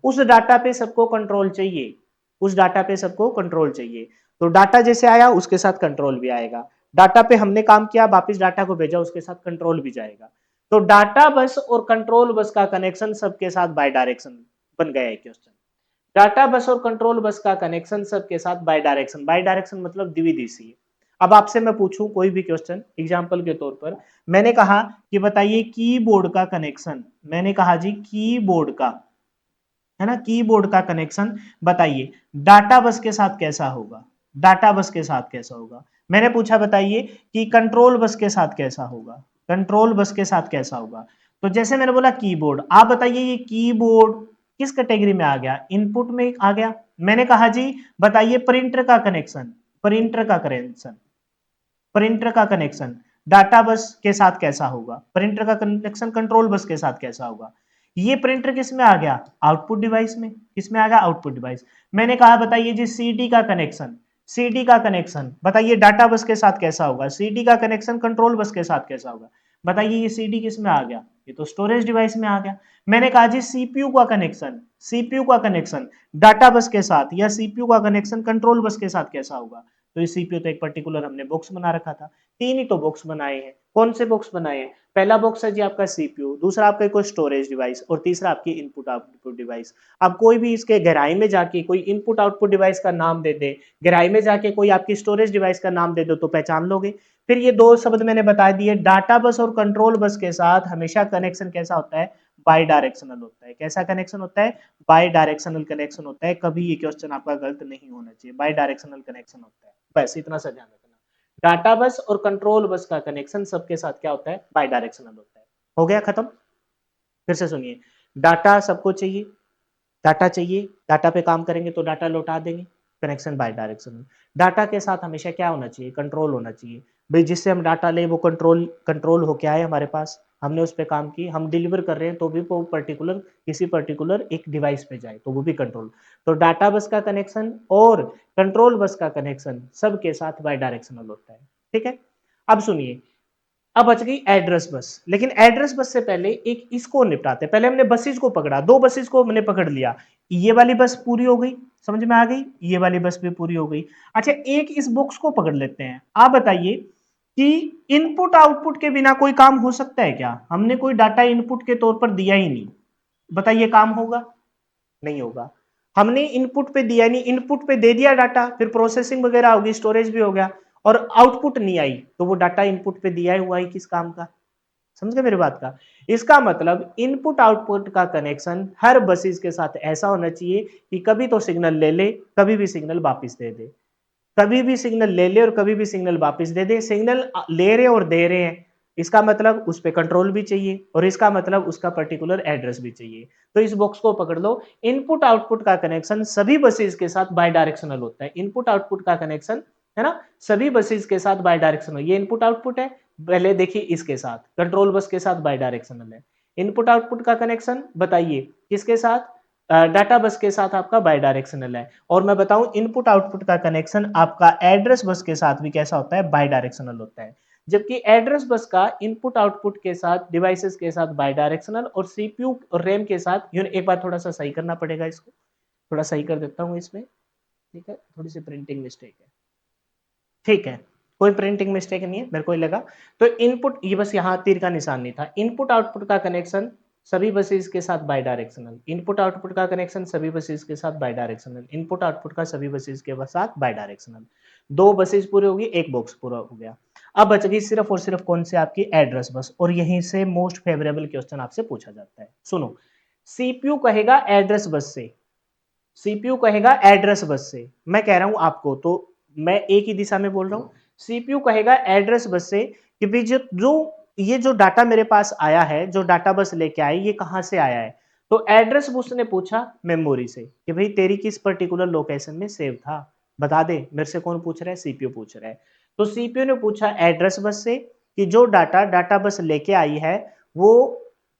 उस डाटा पे सबको कंट्रोल चाहिए, उस डाटा पे सबको कंट्रोल चाहिए। तो डाटा जैसे आया उसके साथ कंट्रोल भी आएगा, डाटा पे हमने काम किया वापस डाटा को भेजा उसके साथ कंट्रोल भी जाएगा। तो डाटा बस और कंट्रोल बस का कनेक्शन सबके साथ बाय डायरेक्शन बन गया है क्वेश्चन। डाटा बस और कंट्रोल बस का कनेक्शन सबके साथ बाय डायरेक्शन, बाय डायरेक्शन मतलब द्विदिशीय। अब आपसे मैं पूछूं कोई भी क्वेश्चन एग्जांपल के तौर पर, मैंने कहा कि बताइए कीबोर्ड का कनेक्शन, मैंने कहा जी कीबोर्ड का, है ना, कीबोर्ड का कनेक्शन बताइए डाटा बस के साथ कैसा होगा, डाटा बस के साथ कैसा होगा। मैंने पूछा बताइए कि कंट्रोल बस के साथ कैसा होगा, कंट्रोल बस के साथ कैसा होगा। तो जैसे मैंने बोला कीबोर्ड, आप बताइए ये कीबोर्ड किस कैटेगरी में आ गया, इनपुट में आ गया, मैंने कहा जी बताइए प्रिंटर का कनेक्शन, प्रिंटर का कनेक्शन, प्रिंटर का कनेक्शन डाटा बस के साथ कैसा होगा, प्रिंटर का कनेक्शन कंट्रोल बस के साथ कैसा होगा। ये प्रिंटर किस में आ गया, आउटपुट डिवाइस में, किस में आ गया, आउटपुट डिवाइस। मैंने कहा बताइए जी सीडी का कनेक्शन, सीडी का कनेक्शन बताइए डाटा बस के साथ कैसा होगा, सीडी का कनेक्शन कंट्रोल बस के साथ कैसा होगा। बताइए ये सीडी किस में आ गया, ये तो स्टोरेज डिवाइस में आ गया। मैंने कहा जी सीपीयू का कनेक्शन, सीपीयू का कनेक्शन डाटा बस के साथ या सीपीयू का कनेक्शन कंट्रोल बस के साथ कैसा होगा। तो ये सीपीयू तो एक पर्टिकुलर हमने बॉक्स बना रखा था, तीन ही तो बॉक्स बनाए हैं। कौन से बॉक्स बनाए हैं, पहला बॉक्स है जी आपका सीपीयू, दूसरा आपका कोई स्टोरेज डिवाइस और तीसरा आपकी इनपुट आउटपुट डिवाइस। अब कोई भी इसके गहराई में जाके कोई इनपुट आउटपुट डिवाइस का नाम दे दे, गहराई में जाके कोई आपकी स्टोरेज डिवाइस का नाम दे दो तो पहचान लोगे। फिर ये दो शब्द मैंने बता दिए, डाटा बस और कंट्रोल बस के साथ हमेशा कनेक्शन कैसा होता है, बाई डायरेक्शनल होता है। कैसा कनेक्शन होता है, बाई डायरेक्शनल कनेक्शन होता है। कभी ये क्वेश्चन आपका गलत नहीं होना चाहिए, बाई डायरेक्शनल कनेक्शन होता है, बस इतना सा ध्यान रखना। डाटा बस और कंट्रोल बस का कनेक्शन सबके साथ क्या होता है, बाई डायरेक्शनल होता है। हो गया खत्म। फिर से सुनिए, डाटा सबको चाहिए, डाटा चाहिए, डाटा पे काम करेंगे तो डाटा लौटा देंगे, कनेक्शन बाय डायरेक्शनल। डाटा के साथ हमेशा क्या होना चाहिए, कंट्रोल होना चाहिए। भाई जिससे हम डाटा ले वो कंट्रोल कंट्रोल हो क्या है हमारे पास, हमने उस पर काम की, हम डिलीवर कर रहे हैं तो भी वो पर्टिकुलर किसी पर्टिकुलर एक डिवाइस पे जाए तो वो भी कंट्रोल। तो डाटा बस का कनेक्शन और कंट्रोल बस का कनेक्शन सबके साथ बाय डायरेक्शनल होता है। ठीक है, अब सुनिए, अब बच गई एड्रेस बस, लेकिन एड्रेस बस से पहले एक इसको निपटाते हैं। पहले हमने बसेस को पकड़ा, दो बसेस को हमने पकड़ लिया, ये वाली बस पूरी हो गई, समझ में आ गई, ये वाली बस भी पूरी हो गई। अच्छा एक इस बॉक्स को पकड़ लेते हैं। आप बताइए कि इनपुट आउटपुट के बिना कोई काम हो सकता है क्या, हमने कोई डाटा इनपुट के तौर पर दिया ही नहीं, बताइए काम होगा, नहीं होगा। हमने इनपुट पे दिया नहीं, इनपुट पे दे दिया डाटा, फिर प्रोसेसिंग वगैरह होगी, स्टोरेज भी हो गया, और आउटपुट नहीं आई तो वो डाटा इनपुट पे दिया हुआ ही किस काम का। समझ गए मेरी बात का। इसका मतलब इनपुट आउटपुट का कनेक्शन हर बसेस के साथ ऐसा होना चाहिए कि कभी तो सिग्नल ले ले, कभी भी सिग्नल वापस दे दे, कभी भी सिग्नल ले ले और कभी भी सिग्नल वापस दे दे। सिग्नल ले रहे और दे रहे हैं, इसका मतलब उस पर कंट्रोल भी चाहिए और इसका मतलब उसका पर्टिकुलर एड्रेस भी चाहिए। तो इस बॉक्स को पकड़ लो, इनपुट आउटपुट का कनेक्शन सभी बसेस के साथ बाय डायरेक्शनल होता है। इनपुट आउटपुट का कनेक्शन है ना, सभी बसेस के साथ बाय डायरेक्शनल। ये इनपुट आउटपुट है, पहले देखिए इसके साथ कंट्रोल बस के साथ बाय डायरेक्शनल है। इनपुट आउटपुट का कनेक्शन बताइए किसके साथ, डाटा बस के साथ आपका बाय डायरेक्शनल है। और मैं बताऊं इनपुट आउटपुट का कनेक्शन आपका एड्रेस बस के साथ भी कैसा होता है, बाय डायरेक्शनल होता है। जबकि एड्रेस बस का इनपुट आउटपुट के साथ डिवाइसेस के साथ बाय डायरेक्शनल और सीपीयू और रैम के साथ, एक बार थोड़ा सा सही करना पड़ेगा इसको, थोड़ा सही कर देता हूँ इसमें। ठीक है, थोड़ी सी प्रिंटिंग मिस्टेक है, ठीक है, कोई प्रिंटिंग मिस्टेक नहीं है मेरे को ही लगा। तो इनपुट, ये बस यहाँ तीर का निशान नहीं था, इनपुट आउटपुट का कनेक्शन सभी बसेस के साथ बाय डायरेक्शनल, इनपुट आउटपुट का कनेक्शन सभी बसेस के साथ बाय डायरेक्शनल, इनपुट आउटपुट का सभी बसेस के साथ बाय डायरेक्शनल। दो बसेस पूरे होगी, एक बॉक्स पूरा हो गया। अब बच गई सिर्फ और सिर्फ कौन से, आपकी एड्रेस बस, और यहीं से मोस्ट फेवरेबल क्वेश्चन आपसे पूछा जाता है। सुनो, सीपीयू कहेगा एड्रेस बस से, सीपीयू कहेगा एड्रेस बस से, मैं कह रहा हूं आपको तो मैं एक ही दिशा में बोल रहा हूं। सीपीयू कहेगा एड्रेस बस से कि भाई जो ये जो डाटा मेरे पास आया है, जो डाटा बस लेके आई, ये कहां से आया है। तो एड्रेस बस ने पूछा मेमोरी से कि भाई तेरी किस पर्टिकुलर लोकेशन में सेव था, बता दे। मेरे से कौन पूछ रहा है, सीपीयू पूछ रहा है। तो सीपीयू ने पूछा एड्रेस बस से कि जो डाटा डाटा बस लेके आई है वो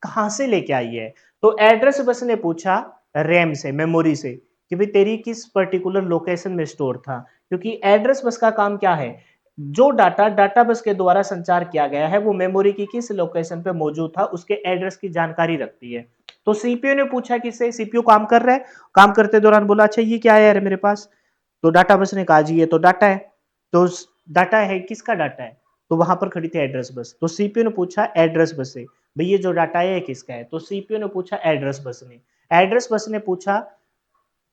कहां से लेके आई है। तो एड्रेस बस ने पूछा रैम से, मेमोरी से, कि भाई तेरी किस पर्टिकुलर लोकेशन में स्टोर था। क्योंकि एड्रेस बस का काम क्या है, जो डाटा डाटा बस के द्वारा संचार किया गया है वो मेमोरी की किस लोकेशन पे मौजूद था उसके एड्रेस की जानकारी रखती है। तो सीपीयू ने पूछा किससे, सीपीयू काम कर रहा है, काम करते दौरान बोला अच्छा ये क्या है यार मेरे पास, तो डाटा बस ने कहा जी ये तो डाटा है। तो डाटा है, किसका डाटा है, तो वहां पर खड़ी थी एड्रेस बस। तो सीपीयू ने पूछा एड्रेस बस से भाई ये जो डाटा है किसका है, तो सीपीयू ने पूछा एड्रेस बस ने, एड्रेस बस ने पूछा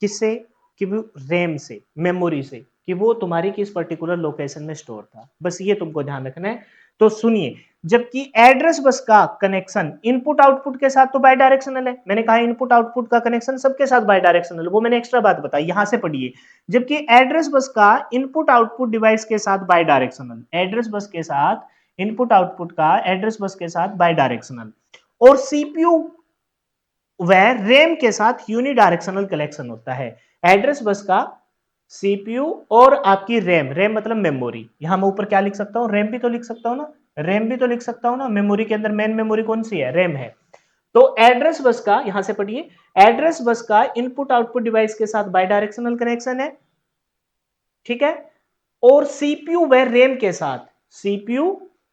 किससे, कि वो रैम से, मेमोरी से, कि वो तुम्हारी किस पर्टिकुलर लोकेशन में स्टोर था। बस ये तुमको ध्यान रखना है। तो सुनिए, जबकि एड्रेस बस का कनेक्शन इनपुट आउटपुट के साथ तो बाय डायरेक्शनल है, मैंने कहा इनपुट आउटपुट का कनेक्शन सबके साथ बाय डायरेक्शनल, वो मैंने एक्स्ट्रा बात बताई, यहां से पढ़िए। जबकि एड्रेस बस का इनपुट आउटपुट डिवाइस के साथ बाय डायरेक्शनल, एड्रेस बस के साथ इनपुट आउटपुट का एड्रेस बस के साथ बाय डायरेक्शनल, और सीपीयू वह रैम के साथ यूनिडायरेक्शनल कनेक्शन होता है। एड्रेस बस का सीपीयू और आपकी रैम, रैम मतलब मेमोरी, यहां मैं ऊपर क्या लिख सकता हूं, रैम भी तो लिख सकता हूं ना, रैम भी तो लिख सकता हूं ना, मेमोरी के अंदर मेन मेमोरी कौन सी है, रैम है। तो एड्रेस बस का, यहां से पढ़िए, एड्रेस बस का इनपुट आउटपुट डिवाइस के साथ बाई डायरेक्शनल कनेक्शन है, ठीक है। और सीपीयू व रैम के साथ, सीपीयू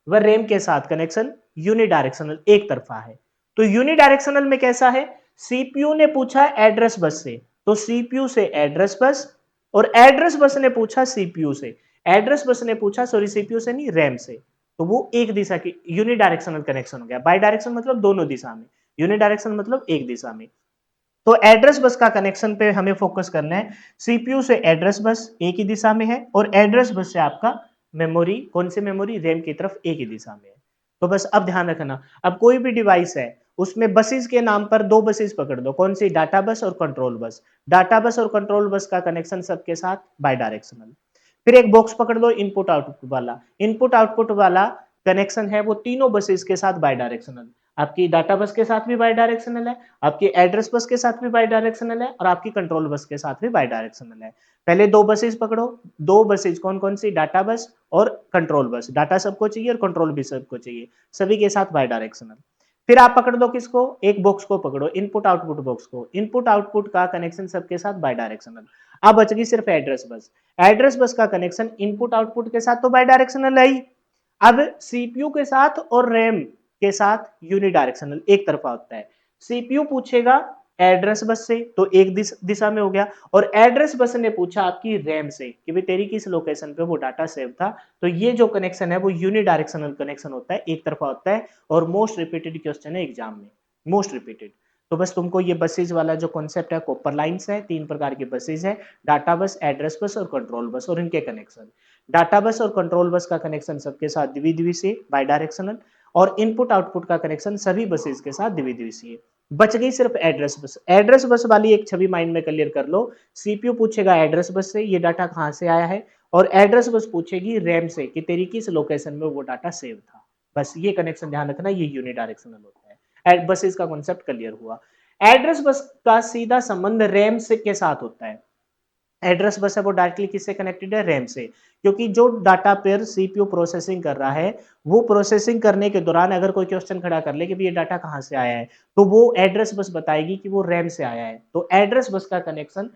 व रैम के साथ कनेक्शन यूनिडायरेक्शनल, एक तरफा है। तो यूनिडायरेक्शनल में कैसा है, सीपीयू ने पूछा एड्रेस बस से, तो सीपीयू से एड्रेस बस, और एड्रेस बस ने पूछा सीपीयू से, एड्रेस बस ने पूछा, सॉरी सीपीयू से नहीं, रैम से, तो वो एक दिशा की यूनिडायरेक्शनल कनेक्शन हो गया। बाई डायरेक्शन मतलब दोनों दिशा में, यूनिडायरेक्शन मतलब एक दिशा में। तो एड्रेस बस का कनेक्शन पे हमें फोकस करना है। सीपीयू से एड्रेस बस एक ही दिशा में है, और एड्रेस बस से आपका मेमोरी, कौन सी मेमोरी, रैम की तरफ एक ही दिशा में है। तो बस अब ध्यान रखना, अब कोई भी डिवाइस है उसमें बसेस के नाम पर दो बसेस पकड़ दो, कौन सी, डाटा बस और कंट्रोल बस। डाटा बस और कंट्रोल बस का कनेक्शन सबके साथ बाय डायरेक्शनल। फिर एक बॉक्स पकड़ दो इनपुट आउटपुट वाला, इनपुट आउटपुट वाला कनेक्शन है वो तीनों बसेस के साथ बाय डायरेक्शनल। आपकी डाटा बस के साथ भी बाय डायरेक्शनल है, आपकी एड्रेस बस के साथ भी बाय डायरेक्शनल है, और आपकी कंट्रोल बस के साथ भी बाय डायरेक्शनल है। पहले दो बसेस पकड़ो, दो बसेस कौन कौन सी, डाटा बस और कंट्रोल बस, डाटा सबको चाहिए और कंट्रोल भी सबको चाहिए, सभी के साथ बाय डायरेक्शनल। फिर आप पकड़ दो किसको, एक बॉक्स को पकड़ो, इनपुट आउटपुट बॉक्स को, इनपुट आउटपुट का कनेक्शन सबके साथ बाय डायरेक्शनल। अब बच गई सिर्फ एड्रेस बस, एड्रेस बस का कनेक्शन इनपुट आउटपुट के साथ तो बाय डायरेक्शनल है ही, अब सीपीयू के साथ और रैम के साथ यूनिडायरेक्शनल, एक तरफा होता है। सीपीयू पूछेगा एड्रेस बस से, तो एक दिशा में हो गया, और एड्रेस बस ने पूछा आपकी रैम से कि भाई तेरी किस लोकेशन पे वो डाटा सेव था, तो ये जो कनेक्शन है वो यूनिडायरेक्शनल कनेक्शन होता है, एक तरफा होता है, और मोस्ट रिपीटेड क्वेश्चन है एग्जाम में, मोस्ट रिपीटेड। तो बस तुमको ये बसेज वाला जो कॉन्सेप्ट है, कॉपर लाइंस है, तीन प्रकार के बसेज है, डाटा बस, एड्रेस बस और कंट्रोल बस, और इनके कनेक्शन। डाटा बस और कंट्रोल बस का कनेक्शन सबके साथ द्विदिवसीय बाई डायरेक्शनल, और इनपुट आउटपुट का कनेक्शन सभी बसेस के साथ द्विदिवसीय। बच गई सिर्फ एड्रेस बस, एड्रेस बस वाली एक छवि माइंड में क्लियर कर लो। सीपीयू पूछेगा एड्रेस बस से ये डाटा कहां से आया है, और एड्रेस बस पूछेगी रैम से कि तेरी किस लोकेशन में वो डाटा सेव था। बस ये कनेक्शन ध्यान रखना, ये यूनिडायरेक्शनल होता है। बसेस का कॉन्सेप्ट क्लियर हुआ। एड्रेस बस का सीधा संबंध रैम से के साथ होता है। एड्रेस बस है वो डायरेक्टली किससे कनेक्टेड है, रैम से, क्योंकि जो डाटा पेयर सीपीयू प्रोसेसिंग कर रहा है, वो प्रोसेसिंग करने के दौरान अगर कोई क्वेश्चन खड़ा कर ले कि ये डाटा कहां से आया है, तो वो एड्रेस बस बताएगी कि वो रैम से आया है। तो एड्रेस बस का कनेक्शन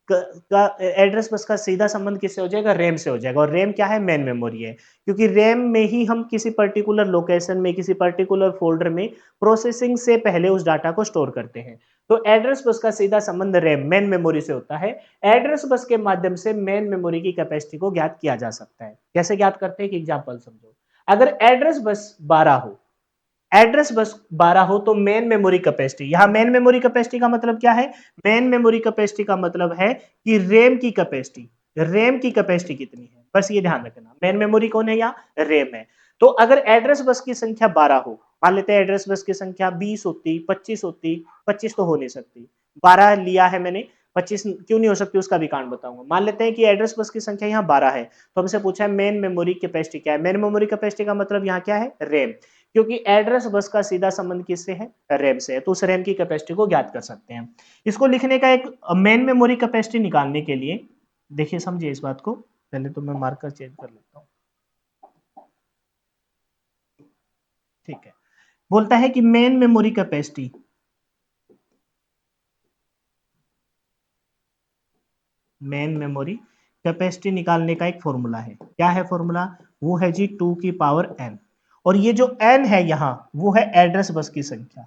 का एड्रेस बस का सीधा संबंध किससे हो जाएगा, रैम से हो जाएगा, और रैम क्या है, मेन मेमोरी है, क्योंकि रैम में ही हम किसी पर्टिकुलर लोकेशन में, किसी पर्टिकुलर फोल्डर में प्रोसेसिंग से पहले उस डाटा को स्टोर करते हैं। तो एड्रेस बस का सीधा संबंध रैम, मेन मेमोरी से होता है। एड्रेस बस के माध्यम से मेन मेमोरी की कैपेसिटी को ज्ञात किया जा सकता है। कैसे ज्ञात करते हैं, एक एग्जांपल समझो। अगर एड्रेस बस 12 हो, एड्रेस बस 12 हो, तो मेन मेमोरी कैपेसिटी, यहां मेन मेमोरी कैपेसिटी का मतलब क्या है, मेन मेमोरी कैपेसिटी का मतलब है कि रैम की कैपेसिटी, रैम की कैपेसिटी कितनी है, बस ये ध्यान रखना। मेन मेमोरी कौन है, यहाँ रैम है। तो अगर एड्रेस बस की संख्या 12 हो, मान लेते हैं एड्रेस बस की संख्या 20 होती, 25 होती, 25 तो हो नहीं सकती, 12 लिया है मैंने, 25 क्यों नहीं हो सकती उसका भी कारण बताऊंगा। मान लेते हैं कि एड्रेस बस की संख्या यहाँ 12 है, तो हमसे पूछा है मेन मेमोरी कैपेसिटी क्या है, मेन मेमोरी कैपेसिटी का मतलब यहाँ क्या है, रैम, क्योंकि एड्रेस बस का सीधा संबंध किससे है, रैम से है, तो उस रैम की कैपेसिटी को ज्ञात कर सकते हैं। इसको लिखने का एक मेन मेमोरी कैपेसिटी निकालने के लिए, देखिए समझिए इस बात को, पहले तो मैं मार्कर चेंज कर लेता हूं, ठीक है। बोलता है कि main memory capacity, main memory capacity निकालने का एक फॉर्मूला है, क्या है फॉर्मूला, वो है जी 2 की पावर n, और ये जो n है यहां वो है एड्रेस बस की संख्या।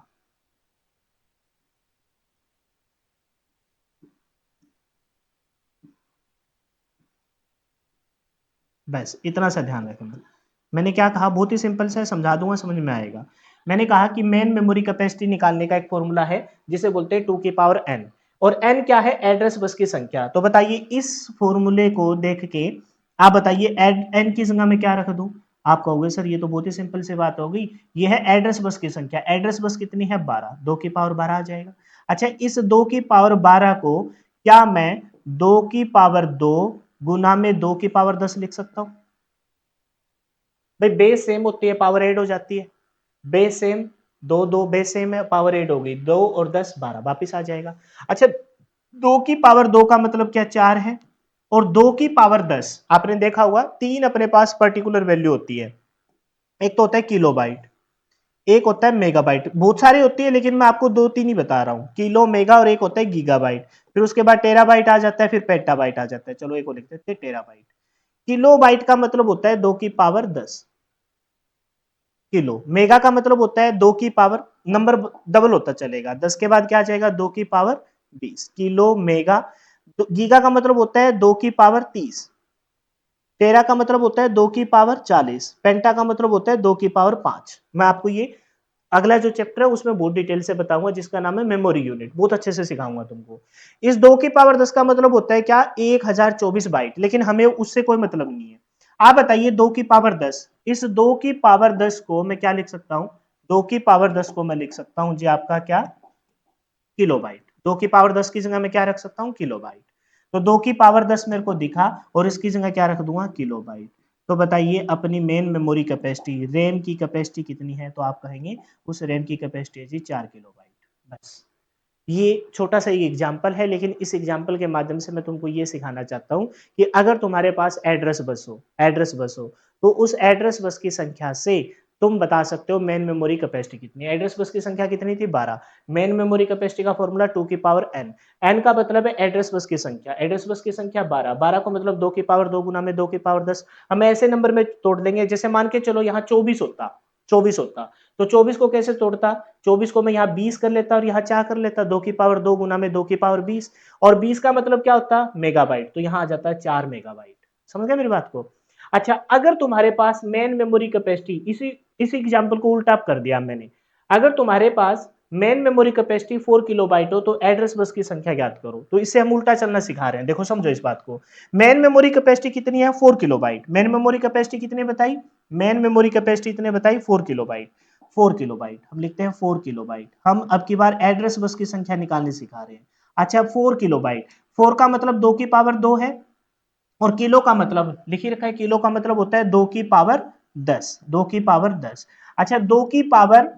बस इतना सा ध्यान रखना। मैंने क्या कहा, बहुत ही सिंपल से समझा दूंगा, समझ में आएगा। मैंने कहा कि मेन मेमोरी कैपेसिटी निकालने का एक फॉर्मूला है जिसे बोलते हैं 2 की पावर n, और n क्या है, एड्रेस बस की संख्या। तो बताइए इस फॉर्मूले को देख के आप बताइए n की जगह में क्या रख दूं। आप कहोगे सर ये तो बहुत ही सिंपल सी बात हो गई, ये है एड्रेस बस की संख्या, एड्रेस बस कितनी है 12, 2 की पावर 12 आ जाएगा। अच्छा इस 2 की पावर 12 को क्या मैं 2 की पावर 2 गुना में 2 की पावर 10 लिख सकता हूं। भाई बेस सेम होती है, पावर ऐड हो जाती है, बेस सेम दो दो बेस सेम है, पावर ऐड हो गई, 2 और 10 12 वापिस आ जाएगा। अच्छा, 2 की पावर 2 का मतलब क्या 4 है, और 2 की पावर 10 आपने देखा होगा 3 अपने पास पर्टिकुलर वैल्यू होती है। एक तो होता है किलोबाइट, एक होता है मेगाबाइट, बहुत सारी होती है लेकिन मैं आपको दो तीन ही बता रहा हूं, किलो मेगा, और एक होता है गीगाबाइट, फिर उसके बाद टेराबाइट आ जाता है, फिर पेटाबाइट आ जाता है। चलो एक को लिखते हैं टेराबाइट। किलोबाइट का मतलब होता है 2 की पावर 10 किलो, मेगा का मतलब होता है 2 की पावर, नंबर डबल होता चलेगा, 10 के बाद क्या आ जाएगा 2 की पावर 20 किलो मेगा। गीगा का मतलब होता है 2 की पावर 30, टेरा का मतलब होता है 2 की पावर 40, पेंटा का मतलब होता है 2 की पावर 5। मैं आपको ये अगला जो चैप्टर है उसमें बहुत डिटेल से बताऊंगा, जिसका नाम है मेमोरी यूनिट, बहुत अच्छे से सिखाऊंगा तुमको। इस 2 की पावर 10 का मतलब होता है क्या 1024 बाइट, लेकिन हमें उससे कोई मतलब नहीं है। आप बताइए 2 की पावर 10, इस 2 की पावर 10 को मैं क्या लिख सकता हूं, 2 की पावर 10 को मैं लिख सकता हूं जी आपका क्या, किलोबाइट। 2 की पावर 10 की जगह मैं क्या रख सकता हूं, किलोबाइट। तो 2 की पावर 10 मेरे को दिखा, और इसकी जगह क्या रख दूंगा, किलोबाइट। तो बताइए अपनी मेन मेमोरी कैपेसिटी, रैम की कैपेसिटी कितनी है, तो आप कहेंगे उस रैम की कैपेसिटी है जी 4 किलोबाइट। बस ये छोटा सा एक एग्जाम्पल है, लेकिन इस एग्जाम्पल के माध्यम से मैं तुमको ये सिखाना चाहता हूँ कि अगर तुम्हारे पास एड्रेस बस हो तो उस एड्रेस बस की संख्या से तुम बता सकते हो मेन मेमोरी कैपेसिटी कितनी है। एड्रेस बस की संख्या कितनी थी 12, मेन मेमोरी कैपेसिटी का फॉर्मूला 2 की पावर n, n का मतलब है एड्रेस बस की संख्या, एड्रेस बस की संख्या 12, 12 को मतलब 2 की पावर 2 गुना में 2 की पावर 10। हम ऐसे नंबर में तोड़ देंगे, जैसे मान के चलो यहाँ 24 होता, 24 होता, तो 24 को कैसे तोड़ता, 24 को मैं यहाँ 20 कर लेता और यहाँ 4 कर लेता, 2 की पावर 2 गुना में 2 की पावर 20, और 20 का मतलब क्या होता मेगाबाइट, तो यहाँ आ जाता है 4 मेगाबाइट। समझ गए मेरी बात को। अच्छा, अगर तुम्हारे पास मेन मेमोरी कैपेसिटी, इसी एग्जांपल को उल्टा कर दिया मैंने, अगर तुम्हारे पास मेन मेमोरी कैपेसिटी 4 किलोबाइट हो तो एड्रेस बस की संख्या ज्ञात करो। तो इससे हम उल्टा चलना सिखा रहे हैं, देखो समझो इस बात को। मेन मेमोरी कैपेसिटी कितनी है 4 किलोबाइट, मेन मेमोरी कैपेसिटी कितनी बताई, मेन मेमोरी कैपेसिटी इतने बताई 4 किलोबाइट, 4 किलोबाइट हम लिखते हैं 4 किलोबाइट। हम अब की बार एड्रेस बस की संख्या निकालनी सिखा रहे हैं। अच्छा 4 किलोबाइट, 4 का मतलब 2 की पावर 2 है, और किलो का मतलब लिखी रखा है, किलो का मतलब होता है 2 की पावर 10, 2 की पावर 10। अच्छा 2 की पावर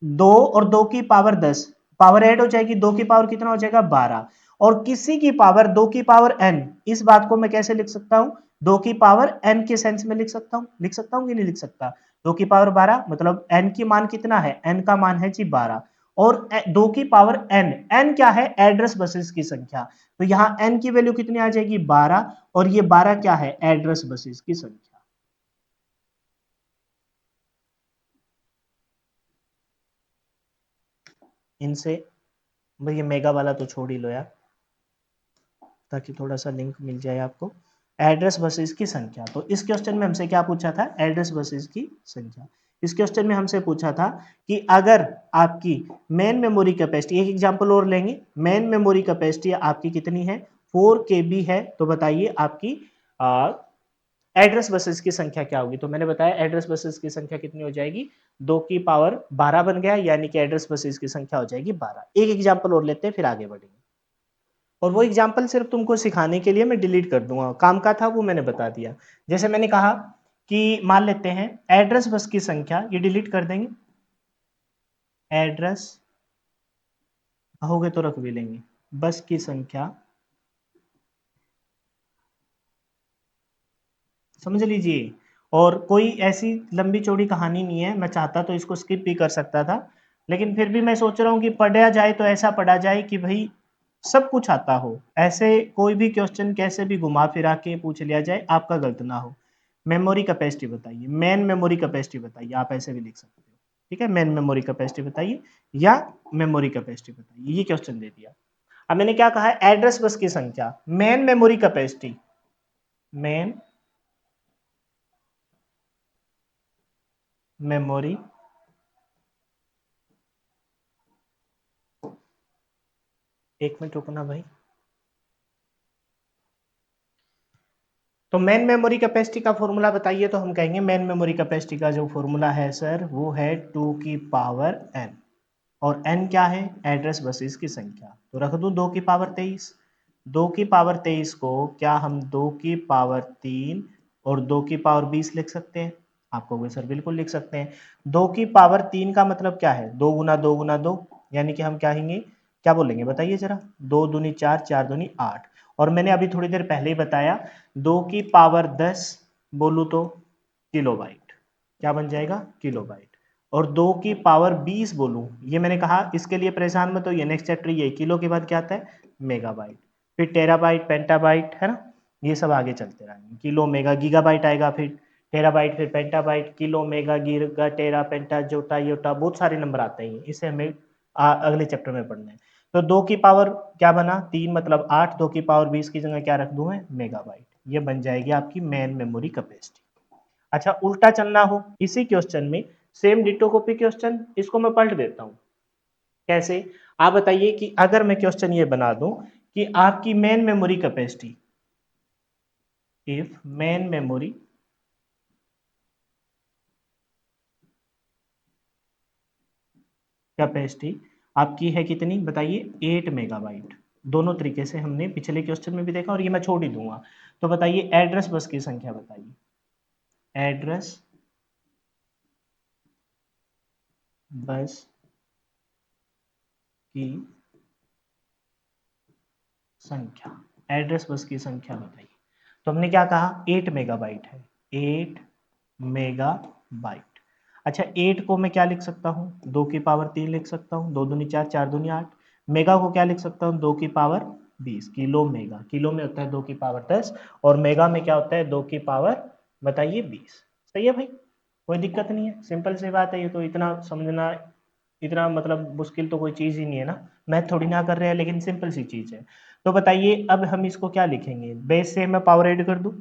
2 और 2 की पावर 10 पावर ऐड हो जाएगी, 2 की पावर कितना हो जाएगा 12, और किसी की पावर 2 की पावर n, इस बात को मैं कैसे लिख सकता हूं, 2 की पावर n के सेंस में लिख सकता हूं कि नहीं लिख सकता। 2 की पावर 12 मतलब n की मान कितना है, n का मान है जी 12, और 2 की पावर n, n क्या है एड्रेस बसेस की संख्या, तो यहाँ n की वैल्यू कितनी आ जाएगी 12, और ये 12 क्या है एड्रेस बसेस की संख्या। इनसे भाई ये मेगा वाला तो छोड़ ही लो यार, ताकि थोड़ा सा लिंक मिल जाए आपको। एड्रेस बसेस की संख्या, तो इस क्वेश्चन में हमसे क्या पूछा था, एड्रेस बसेस की संख्या। इस क्वेश्चन में हमसे पूछा था कि अगर आपकी मेन मेमोरी कैपेसिटी, एक एग्जांपल और लेंगे, मेन मेमोरी कैपेसिटी आपकी कितनी है 4 KB है, तो बताइए आपकी एड्रेस बसेस की संख्या क्या होगी। तो मैंने बताया एड्रेस बसेस की संख्या कितनी हो जाएगी, 2 की पावर 12 बन गया, यानी कि एड्रेस बसेस की संख्या हो जाएगी 12। एक एग्जांपल और लेते हैं फिर आगे बढ़ेंगे, और वो एग्जाम्पल सिर्फ तुमको सिखाने के लिए मैं डिलीट कर दूंगा, काम का था वो मैंने बता दिया। जैसे मैंने कहा कि मान लेते हैं एड्रेस बस की संख्या, ये डिलीट कर देंगे, एड्रेस कहोगे तो रख भी लेंगे, बस की संख्या समझ लीजिए। और कोई ऐसी लंबी चौड़ी कहानी नहीं है, मैं चाहता तो इसको स्किप भी कर सकता था, लेकिन फिर भी मैं सोच रहा हूँ कि पढ़ा जाए तो ऐसा पढ़ा जाए कि भाई सब कुछ आता हो, ऐसे कोई भी क्वेश्चन कैसे भी घुमा फिरा के पूछ लिया जाए, आपका गलत ना हो। मेमोरी कैपेसिटी बताइए, मेन मेमोरी कैपेसिटी बताइए, आप ऐसे भी लिख सकते हो, ठीक है, मेन मेमोरी कैपेसिटी बताइए या मेमोरी कैपेसिटी बताइए, ये क्वेश्चन दे दिया। अब मैंने क्या कहा है एड्रेस बस की संख्या, main memory capacity, main memory, एक मिनट रुकना भाई। तो मेन मेमोरी कैपेसिटी का फॉर्मूला बताइए, तो हम कहेंगे मेन मेमोरी कैपेसिटी का जो फॉर्मूला है सर वो है 2 की पावर n, और n क्या है एड्रेस बसेस की संख्या, तो रख दूं 2 की पावर 23। 2 की पावर 23 को क्या हम 2 की पावर 3 और 2 की पावर 20 लिख सकते हैं, आप कहोगे सर बिल्कुल लिख सकते हैं। 2 की पावर 3 का मतलब क्या है? 2 गुना 2 गुना 2, यानी कि हम क्या कहेंगे, क्या बोलेंगे बताइए जरा? 2 दूनी 4, 4 दूनी 8। और मैंने अभी थोड़ी देर पहले ही बताया 2 की पावर 10 बोलूं तो किलोबाइट। क्या बन जाएगा? किलोबाइट। और 2 की पावर 20 बोलूं, ये मैंने कहा इसके लिए परेशान मत होइए, नेक्स्ट चैप्टर ये किलो के बाद क्या आता है? मेगाबाइट। फिर टेराबाइट, पेंटाबाइट, है ना, ये सब आगे चलते रहेंगे। किलो, मेगा, गीगाबाइट आएगा, फिर टेराबाइट, फिर पेंटाबाइट, किलो, मेगा, गीगा, टेरा, पेंटा, जोटा, योटा, बहुत सारे नंबर आते हैं, इसे हमें अगले चैप्टर में पढ़ना है। तो 2 की पावर क्या बना? 3 मतलब 8, 2 की पावर 20 की जगह क्या रख दूं मैं? मेगाबाइट। ये बन जाएगी आपकी मेन मेमोरी कैपेसिटी। अच्छा, उल्टा चलना हो इसी क्वेश्चन में, सेम डिटो कॉपी क्वेश्चन, इसको मैं पलट देता हूं। कैसे? आप बताइए कि अगर मैं क्वेश्चन ये बना दूं कि आपकी main memory capacity, if main memory capacity आपकी है कितनी बताइए? 8 मेगाबाइट। दोनों तरीके से हमने पिछले क्वेश्चन में भी देखा और ये मैं छोड़ ही दूंगा। तो बताइए एड्रेस बस की संख्या बताइए, एड्रेस बस की संख्या, एड्रेस बस की संख्या बताइए। तो हमने क्या कहा? 8 मेगाबाइट है, 8 मेगाबाइट। अच्छा, 8 को मैं क्या लिख सकता हूँ? 2 की पावर 3 लिख सकता हूँ, 2 दूनी 4, 4 दूनी 8। मेगा को क्या लिख सकता हूँ? 2 की पावर 20। किलो मेगा, किलो में होता है 2 की पावर 10 और मेगा में क्या होता है? 2 की पावर बताइए 20। सही है भाई, कोई दिक्कत नहीं है, सिंपल सी बात है, ये तो इतना समझना, इतना मतलब मुश्किल तो कोई चीज़ ही नहीं है ना, मैथ थोड़ी ना कर रहे हैं, लेकिन सिंपल सी चीज़ है। तो बताइए अब हम इसको क्या लिखेंगे? बेस से मैं पावर ऐड कर दूं,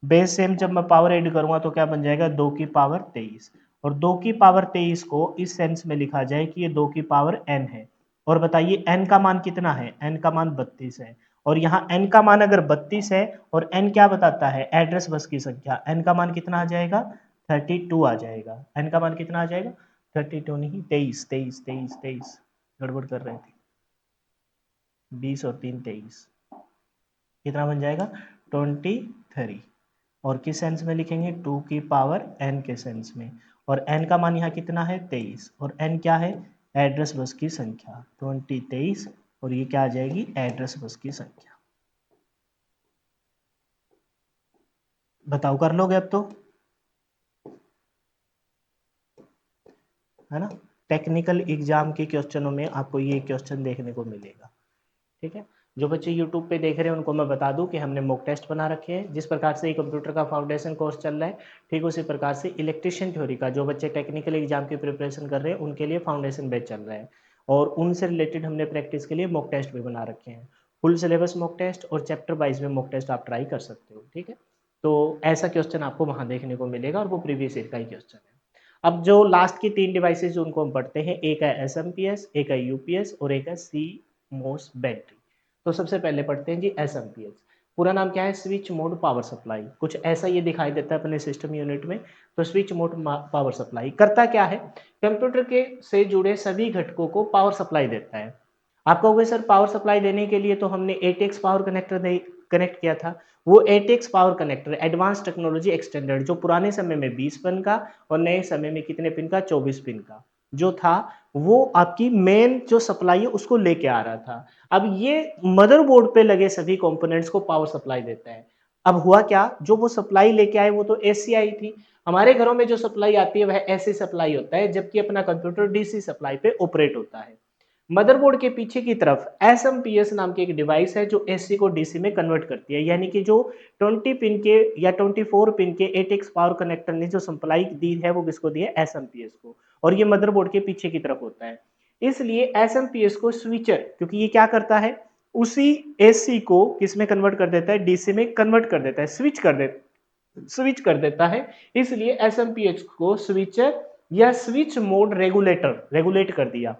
बेस सेम जब मैं पावर ऐड करूंगा तो क्या बन जाएगा? 2 की पावर 23। और 2 की पावर 23 को इस सेंस में लिखा जाए कि ये 2 की पावर n है। और बताइए n का मान कितना है? n का मान 32 है। और यहाँ n का मान अगर 32 है और n क्या बताता है? एड्रेस बस की संख्या, n का मान कितना आ जाएगा? 32 आ जाएगा। n का मान कितना आ जाएगा? 32 नहीं, 23, 23, 23, 23, गड़बड़ कर रहे थे। 20 और 3 23, कितना बन जाएगा? 23। और किस सेंस में लिखेंगे? 2 की पावर n के सेंस में। और n का मान यहाँ कितना है? 23। और n क्या है? एड्रेस बस की संख्या 23। और ये क्या आ जाएगी? एड्रेस बस की संख्या। बताओ, कर लोगे अब तो, है ना? टेक्निकल एग्जाम के क्वेश्चनों में आपको ये क्वेश्चन देखने को मिलेगा। ठीक है, जो बच्चे यूट्यूब पे देख रहे हैं उनको मैं बता दूं कि हमने मॉक टेस्ट बना रखे हैं। जिस प्रकार से कंप्यूटर का फाउंडेशन कोर्स चल रहा है, ठीक उसी प्रकार से इलेक्ट्रिशियन थ्योरी का जो बच्चे टेक्निकल एग्जाम की प्रिपरेशन कर रहे हैं उनके लिए फाउंडेशन बैच चल रहा है। और उनसे रिलेटेड हमने प्रैक्टिस के लिए मॉक टेस्ट भी बना रखे हैं। फुल सिलेबस मॉक टेस्ट और चैप्टर वाइज में मॉक टेस्ट आप ट्राई कर सकते हो। ठीक है, तो ऐसा क्वेश्चन आपको वहाँ देखने को मिलेगा और वो प्रीवियस ईयर का ही क्वेश्चन है। अब जो लास्ट की 3 डिवाइसेज जो उनको हम पढ़ते हैं, एक है एसएमपीएस, एक है यूपीएस और एक है सी मोस बैटरी। तो सबसे पहले पढ़ते हैं जी एसएमपीएस। पूरा नाम क्या है? Switch mode power supply. कुछ ऐसा ये दिखाई देता है अपने सिस्टम यूनिट में। तो स्विच मोड पावर सप्लाई करता क्या है? कंप्यूटर के से जुड़े सभी घटकों को पावर सप्लाई देता है। आप कहोगे सर पावर सप्लाई देने के लिए तो हमने एटीएक्स पावर कनेक्टर कनेक्ट किया था। वो ATX power connector advance technology extended, जो पुराने समय में 20 पिन का और नए समय में कितने पिन का? 24 पिन का जो था, वो आपकी मेन जो सप्लाई है उसको लेके आ रहा था। अब ये मदरबोर्ड पे लगे सभी कंपोनेंट्स को पावर सप्लाई देता है। अब हुआ क्या? जो वो सप्लाई लेके आए वो तो एसी आई थी। हमारे घरों में जो सप्लाई आती है वह एसी सप्लाई होता है, जबकि अपना कंप्यूटर डीसी सप्लाई पे ऑपरेट होता है। मदरबोर्ड के पीछे की तरफ एसएमपीएस नाम की एक डिवाइस है जो एसी को डीसी में कन्वर्ट करती है, यानी कि जो 20 पिन के या 24 पिन के एटेक्स पावर कनेक्टर ने जो सप्लाई दी है वो किसको दी है? एसएमपीएस को। और ये मदरबोर्ड के पीछे की तरफ होता है। इसलिए एसएमपीएस को स्विचर, क्योंकि ये क्या करता है? उसी एसी को किस में कन्वर्ट कर देता है? डीसी में कन्वर्ट कर देता है, स्विच कर देता है। इसलिए एसएमपीएस को स्विचर या स्विच मोड रेगुलेटर, रेगुलेट कर दिया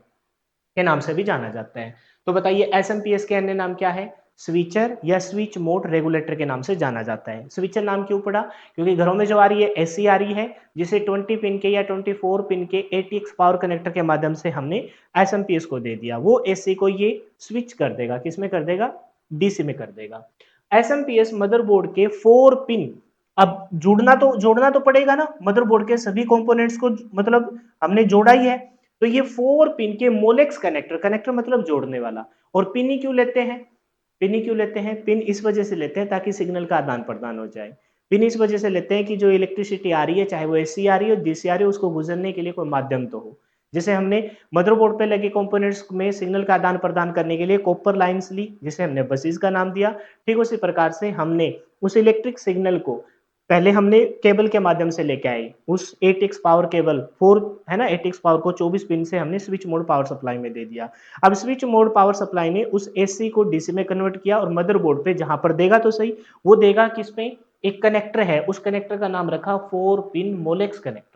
के नाम से भी जाना जाता है। तो बताइए एसएमपीएस के अन्य नाम क्या है? स्विचर या स्विच मोड रेगुलेटर के नाम से जाना जाता है। स्विचर नाम क्यों पड़ा? क्योंकि घरों में जो आ रही है एसी आ रही है, जिसे 20 पिन के या 24 पिन के एटीएक्स पावर कनेक्टर के माध्यम से हमने एसएमपीएस को दे दिया। वो एसी को ये स्विच कर देगा, किस में कर देगा? डीसी में कर देगा। एसएमपीएस मदरबोर्ड के 4 पिन अब जोड़ना तो पड़ेगा ना, मदरबोर्ड के सभी कंपोनेंट्स को मतलब हमने जोड़ा ही है। तो ये 4 पिन के मोलेक्स कनेक्टर, कनेक्टर मतलब जोड़ने वाला। और पिन ही क्यों लेते हैं? पिन ही क्यों लेते हैं? पिन इस वजह से लेते हैं ताकि सिग्नल का आदान प्रदान हो जाए। पिन इस वजह से लेते हैं कि जो इलेक्ट्रिसिटी आ रही है, चाहे वो एसी आ रही हो, डीसी आ रही हो, उसको गुजरने के लिए कोई माध्यम तो हो। जैसे हमने मदरबोर्ड पे लगे कंपोनेंट्स में सिग्नल का आदान प्रदान करने के लिए कॉपर लाइंस ली, जिसे हमने बसेस का नाम दिया। ठीक उसी प्रकार से हमने उस इलेक्ट्रिक सिग्नल को पहले हमने केबल के माध्यम से लेके आए, उस 8x पावर केबल 4 है ना, 8x पावर को 24 पिन से हमने स्विच मोड पावर सप्लाई में दे दिया। अब स्विच मोड पावर सप्लाई ने उस एसी को डीसी में कन्वर्ट किया और मदरबोर्ड पे जहां पर देगा तो सही, वो देगा किस पे? एक कनेक्टर है, उस कनेक्टर का नाम रखा 4 पिन मोलेक्स कनेक्टर।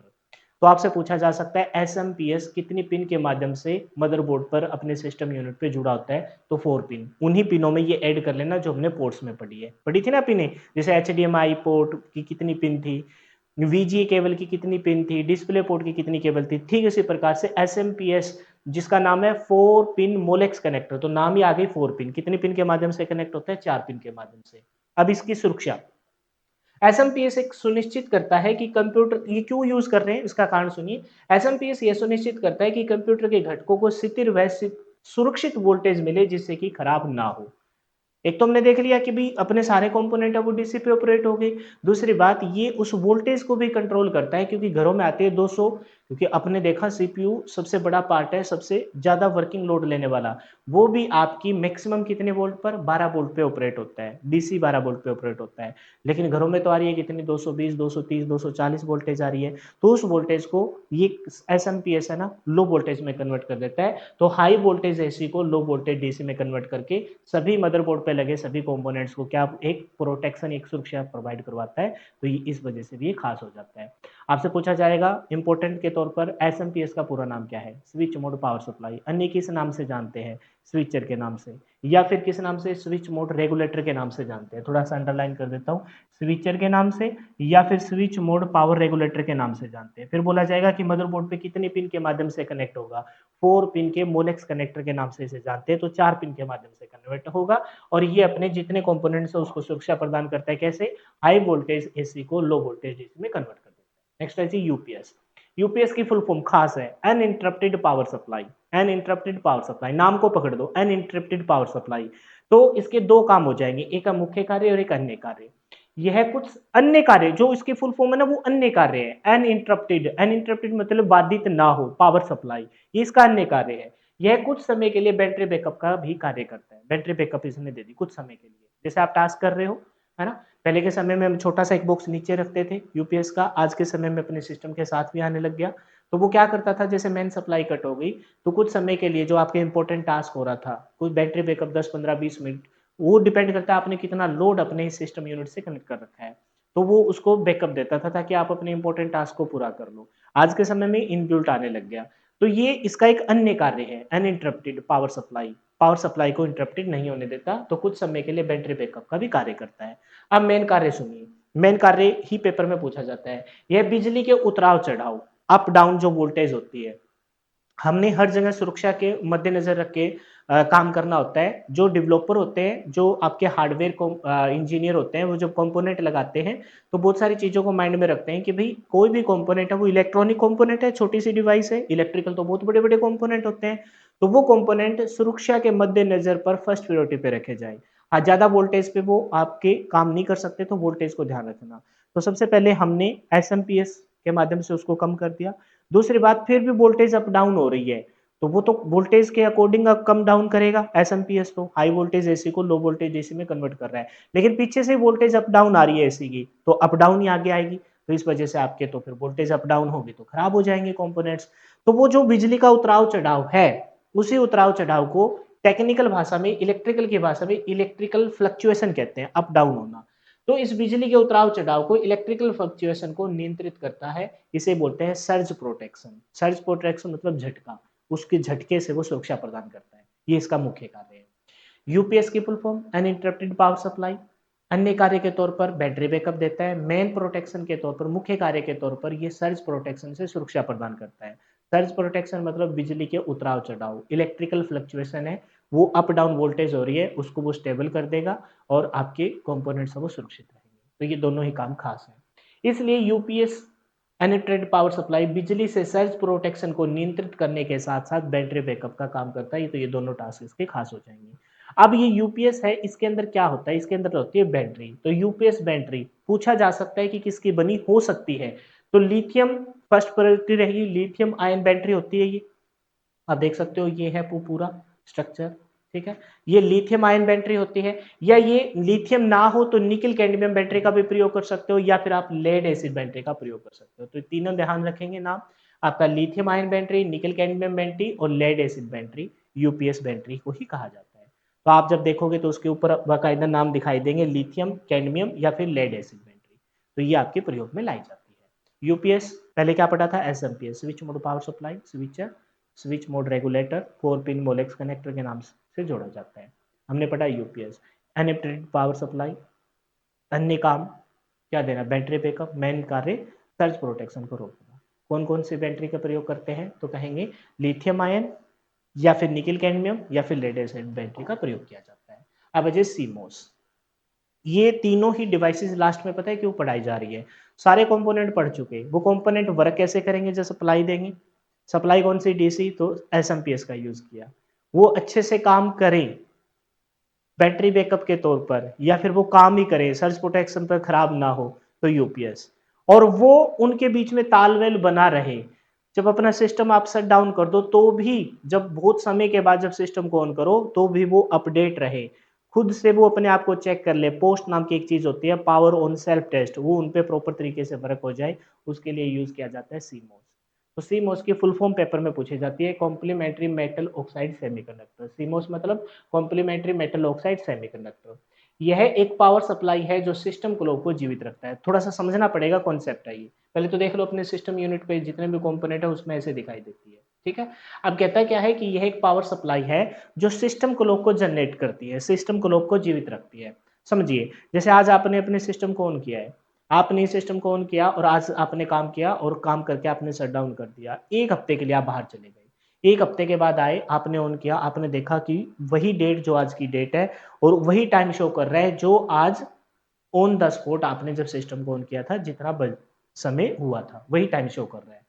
तो आपसे पूछा जा सकता है एसएमपीएस कितनी पिन के माध्यम से मदरबोर्ड पर अपने सिस्टम यूनिट पे जुड़ा होता है? तो 4 पिन। उन्हीं पिनों में ये ऐड कर लेना जो हमने पोर्ट्स में पढ़ी थी ना पिनें, जैसे एचडीएमआई पोर्ट की कितनी पिन थी, वीजीए केबल की कितनी पिन थी, डिस्प्ले पोर्ट की कितनी केबल थी। ठीक इसी प्रकार से एसएमपीएस जिसका नाम है 4 पिन मोलेक्स कनेक्टर, तो नाम ही आ गई 4 पिन। कितनी पिन के माध्यम से कनेक्ट होता है? 4 पिन के माध्यम से। अब इसकी सुरक्षा, एसएमपीएस एक सुनिश्चित करता है कि कंप्यूटर, ये क्यों यूज कर रहे हैं इसका कारण सुनिए। एसएमपीएस ये सुनिश्चित करता है कि कंप्यूटर के घटकों को स्थिर व सुरक्षित वोल्टेज मिले जिससे कि खराब ना हो। एक तो हमने देख लिया कि भी अपने सारे कंपोनेंट है वो डीसी पे ऑपरेट हो गए। दूसरी बात, ये उस वोल्टेज को भी कंट्रोल करता है क्योंकि घरों में आते हैं 200, क्योंकि अपने देखा सीपीयू सबसे बड़ा पार्ट है, सबसे ज्यादा वर्किंग लोड लेने वाला। वो भी आपकी मैक्सिमम कितने वोल्ट पर? 12 वोल्ट पे ऑपरेट होता है, डीसी 12 वोल्ट पे ऑपरेट होता है। लेकिन घरों में तो आ रही है कितनी? 220, 230, 240 वोल्टेज आ रही है। तो उस वोल्टेज को ये एसएमपीएस है ना, लो वोल्टेज में कन्वर्ट कर देता है। तो हाई वोल्टेज एसी को लो वोल्टेज डीसी में कन्वर्ट करके सभी मदरबोर्ड पे लगे सभी कंपोनेंट्स को क्या एक प्रोटेक्शन, एक सुरक्षा प्रोवाइड करवाता है। तो ये इस वजह से भी ये खास हो जाता है। आपसे पूछा जाएगा इंपॉर्टेंट के तौर पर एसएमपीएस का पूरा नाम क्या है? Switch mode power supply. अन्य किस नाम से जानते हैं? स्विचर के नाम से, या फिर किस नाम से? स्विच मोड रेगुलेटर के नाम से जानते हैं। थोड़ा सा अंडरलाइन कर देता हूँ, स्विचर के नाम से या फिर स्विच मोड पावर रेगुलेटर के नाम से जानते हैं। फिर बोला जाएगा कि मदरबोर्ड पे कितने पिन के माध्यम से कनेक्ट होगा? 4 पिन के मोलेक्स कनेक्टर के नाम से इसे जानते हैं, तो 4 पिन के माध्यम से कन्वर्ट होगा। और ये अपने जितने कंपोनेंट्स है उसको सुरक्षा प्रदान करता है। कैसे? हाई वोल्टेज एसी को लो वोल्टेज एसी में कन्वर्ट कर देता है। नेक्स्ट है जी यूपीएस। यूपीएस की फुल फॉर्म खास है uninterrupted power supply. Uninterrupted power supply, नाम को पकड़ दो, अनइंटरप्टेड पावर सप्लाई। तो इसके दो काम हो जाएंगे, एक का मुख्य कार्य और एक अन्य कार्य। यह कुछ अन्य कार्य, जो इसकी फुल फॉर्म है ना, वो अन्य कार्य है। अनइंटरप्टेड, अनइंटरप्टेड मतलब बाधित ना हो पावर सप्लाई, ये इसका अन्य कार्य है। यह कुछ समय के लिए बैटरी बैकअप का भी कार्य करता है। बैटरी बैकअप इसने दे दी कुछ समय के लिए। जैसे आप टास्क कर रहे हो, है ना, पहले के समय में हम छोटा सा एक बॉक्स नीचे रखते थे यूपीएस का, आज के समय में अपने सिस्टम के साथ भी आने लग गया। तो वो क्या करता था, जैसे मेन सप्लाई कट हो गई तो कुछ समय के लिए जो आपके इंपॉर्टेंट टास्क हो रहा था, कोई बैटरी बैकअप 10, 15, 20 मिनट, वो डिपेंड करता है आपने कितना लोड अपने सिस्टम यूनिट से कनेक्ट कर रखा है। तो वो उसको बैकअप देता था ताकि आप अपने इंपॉर्टेंट टास्क को पूरा कर लो। आज के समय में इनबिल्ट आने लग गया। तो ये इसका एक अन्य कार्य है, uninterrupted power supply. Power supply को इंटरप्टेड नहीं होने देता, तो कुछ समय के लिए बैटरी बैकअप का भी कार्य करता है। अब मेन कार्य सुनिए, मेन कार्य ही पेपर में पूछा जाता है। यह बिजली के उतराव चढ़ाव, अप डाउन जो वोल्टेज होती है, हमने हर जगह सुरक्षा के मद्देनजर रख के काम करना होता है। जो डेवलपर होते हैं, जो आपके हार्डवेयर को इंजीनियर होते हैं, वो जब कंपोनेंट लगाते हैं तो बहुत सारी चीज़ों को माइंड में रखते हैं कि भाई कोई भी कंपोनेंट है वो इलेक्ट्रॉनिक कंपोनेंट है, छोटी सी डिवाइस है, इलेक्ट्रिकल तो बहुत बड़े बड़े कंपोनेंट होते हैं। तो वो कंपोनेंट सुरक्षा के मद्देनजर पर फर्स्ट प्रायोरिटी पे रखे जाए। हाँ, ज़्यादा वोल्टेज पे वो आपके काम नहीं कर सकते, तो वोल्टेज को ध्यान रखना। तो सबसे पहले हमने एसएमपीएस के माध्यम से उसको कम कर दिया। दूसरी बात, फिर भी वोल्टेज अप डाउन हो रही है तो वो तो वोल्टेज के अकॉर्डिंग कम डाउन करेगा। एसएमपीएस तो हाई वोल्टेज एसी को लो वोल्टेज एसी में कन्वर्ट कर रहा है, लेकिन पीछे से वोल्टेज अप डाउन आ रही है एसी की, तो अप डाउन ही आगे आएगी। तो इस वजह से आपके तो फिर वोल्टेज अप डाउन होगी तो खराब हो जाएंगे कंपोनेंट्स। तो वो जो बिजली का उतराव चढ़ाव है, उसी उतराव चढ़ाव को टेक्निकल भाषा में, इलेक्ट्रिकल की भाषा में इलेक्ट्रिकल फ्लक्चुएशन कहते हैं, अप डाउन होना। तो इस बिजली के उतराव चढ़ाव को, इलेक्ट्रिकल फ्लक्चुएशन को नियंत्रित करता है। इसे बोलते हैं सर्ज प्रोटेक्शन। सर्ज प्रोटेक्शन मतलब झटका, उसके झटके से वो सुरक्षा प्रदान करता है। ये इसका मुख्य कार्य है। यूपीएस की full form uninterrupted power supply. अन्य कार्य के तौर पर बैटरी बैकअप देता है। मेन प्रोटेक्शन के तौर पर, मुख्य कार्य के तौर पर ये सर्ज प्रोटेक्शन से सुरक्षा प्रदान करता है। सर्ज प्रोटेक्शन मतलब बिजली के उतराव चढ़ाव, इलेक्ट्रिकल फ्लक्चुएशन है, वो अप डाउन वोल्टेज हो रही है उसको वो स्टेबल कर देगा और आपके कंपोनेंट्स वो सुरक्षित रहेंगे। तो ये दोनों ही काम खास हैं। इसलिए यूपीएस अनलिमिटेड पावर सप्लाई बिजली से सर्ज प्रोटेक्शन को नियंत्रित करने के साथ साथ बैटरी बैकअप का काम करता है। तो ये दोनों टास्क इसके खास हो जाएंगे। अब ये यूपीएस है, इसके अंदर क्या होता है, इसके अंदर होती है बैटरी। तो यूपीएस बैटरी पूछा जा सकता है कि किसकी बनी हो सकती है, तो लिथियम फर्स्ट प्रायोरिटी रहेगी। लिथियम आयन बैटरी होती है ये, आप देख सकते हो ये है पूरा स्ट्रक्चर, ठीक है। ये लिथियम आयन बैटरी होती है, या ये लिथियम ना हो तो निकल कैडमियम बैटरी का भी प्रयोग कर सकते हो, या फिर आप लेड एसिड बैटरी का प्रयोग कर सकते हो। तो तीनों ध्यान रखेंगे नाम आपका, lithium ion battery, nickel cadmium battery और lead acid battery, UPS battery को ही कहा जाता है। तो आप जब देखोगे तो उसके ऊपर बाकायदा नाम दिखाई देंगे, लिथियम, कैडमियम या फिर लेड एसिड बैटरी। तो ये आपके प्रयोग में लाई जाती है। यूपीएस पहले क्या पढ़ा था, SMPS, switch mode power supply, switch mode regulator, 4 pin Molex connector के नाम से जोड़ा जाता है। हमने पढ़ा यूपीएस अनलिमिटेड पावर सप्लाई, अन्य काम क्या देना, बैटरी बैकअप, मेन कार्य सर्ज प्रोटेक्शन को रोकना। कौन कौन सी बैटरी का प्रयोग करते हैं, तो कहेंगे लिथियम आयन या फिर निकल कैडमियम या फिर लेड एसिड बैटरी का प्रयोग किया जाता है। अब अजय सीमोस, ये तीनों ही डिवाइसेस लास्ट में पता है क्यों पढ़ाई जा रही है, सारे कंपोनेंट पढ़ चुके, वो कंपोनेंट वर्क कैसे करेंगे जब सप्लाई देंगे, सप्लाई कौन सी डीसी, तो एसएमपीएस का यूज किया, वो अच्छे से काम करें बैटरी बैकअप के तौर पर, या फिर वो काम ही करे सर्ज प्रोटेक्शन पर खराब ना हो, तो यूपीएस, और वो उनके बीच में तालमेल बना रहे। जब अपना सिस्टम आप शट डाउन कर दो तो भी, जब बहुत समय के बाद जब सिस्टम को ऑन करो तो भी वो अपडेट रहे, खुद से वो अपने आप को चेक कर ले। पोस्ट नाम की एक चीज होती है, पावर ऑन सेल्फ टेस्ट, वो उन पे प्रॉपर तरीके से वर्क हो जाए, उसके लिए यूज किया जाता है सीमोस। तो सीमोस की फुल फॉर्म पेपर में पूछी जाती है, complementary metal oxide semiconductor. CMOS मतलब कॉम्प्लीमेंट्री मेटल ऑक्साइड सेमीकंडक्टर। यह एक पावर सप्लाई है जो सिस्टम क्लॉक को जीवित रखता है। थोड़ा सा समझना पड़ेगा कॉन्सेप्ट है ये, पहले तो देख लो अपने सिस्टम यूनिट पे जितने भी कंपोनेंट है उसमें ऐसे दिखाई देती है, ठीक है। अब कहता क्या है कि यह एक पावर सप्लाई है जो सिस्टम क्लॉक को जनरेट करती है, सिस्टम क्लॉक को जीवित रखती है। समझिए, जैसे आज आपने अपने सिस्टम को ऑन किया है, आपने सिस्टम को ऑन किया और आज आपने काम किया और काम करके आपने शट डाउन कर दिया, एक हफ्ते के लिए आप बाहर चले गए, एक हफ्ते के बाद आए, आपने ऑन किया, आपने देखा कि वही डेट जो आज की डेट है और वही टाइम शो कर रहा है जो आज ऑन द स्पॉट आपने जब सिस्टम को ऑन किया था, जितना समय हुआ था वही टाइम शो कर रहा है।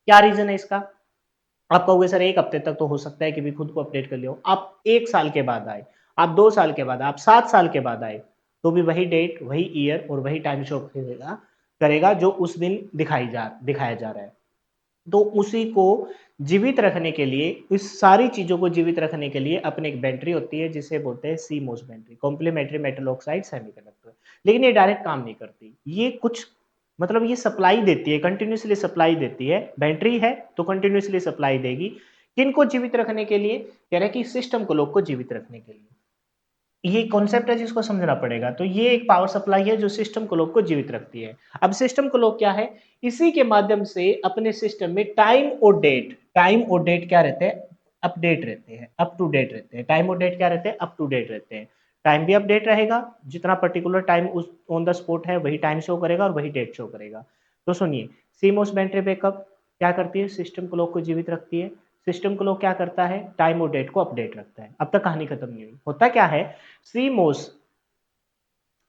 क्या रीजन है इसका, आप कहोगे सर एक हफ्ते तक तो हो सकता है कि भी खुद को अपडेट कर लियो, आप 1 साल के बाद आए, आप 2 साल के बाद, आप 7 साल के बाद आए, तो भी वही डेट, वही ईयर और वही टाइम शो करेगा करेगा जो उस दिन दिखाया जा रहा है। तो उसी को जीवित रखने के लिए, इस सारी चीजों को जीवित रखने के लिए अपने एक बैटरी होती है जिसे बोलते हैं CMOS battery, complementary metal oxide semiconductor. लेकिन ये डायरेक्ट काम नहीं करती, ये कुछ मतलब ये सप्लाई देती है, कंटिन्यूसली सप्लाई देती है, बैटरी है तो कंटिन्यूसली सप्लाई देगी। किनको जीवित रखने के लिए, कह रहे हैं कि सिस्टम को लोग को जीवित रखने के लिए। ये कॉन्सेप्ट है जिसको समझना पड़ेगा। तो ये एक पावर सप्लाई है जो सिस्टम क्लॉक को जीवित रखती है। अब सिस्टम क्लॉक क्या है, इसी के माध्यम से अपने सिस्टम में टाइम और डेट क्या रहते हैं, अपडेट रहते हैं, अप टू डेट रहते हैं। टाइम और डेट क्या रहते हैं, अप टू डेट रहते हैं। टाइम भी अपडेट रहेगा, जितना पर्टिकुलर टाइम उस ऑन द स्पॉट है वही टाइम शो करेगा और वही डेट शो करेगा। तो सुनिए, सीमोस बैटरी बैकअप क्या करती है, सिस्टम क्लॉक को जीवित रखती है। सिस्टम क्लॉक क्या करता है, टाइम और डेट को अपडेट रखता है। अब तक कहानी खत्म नहीं हुई, होता क्या है सीमोस।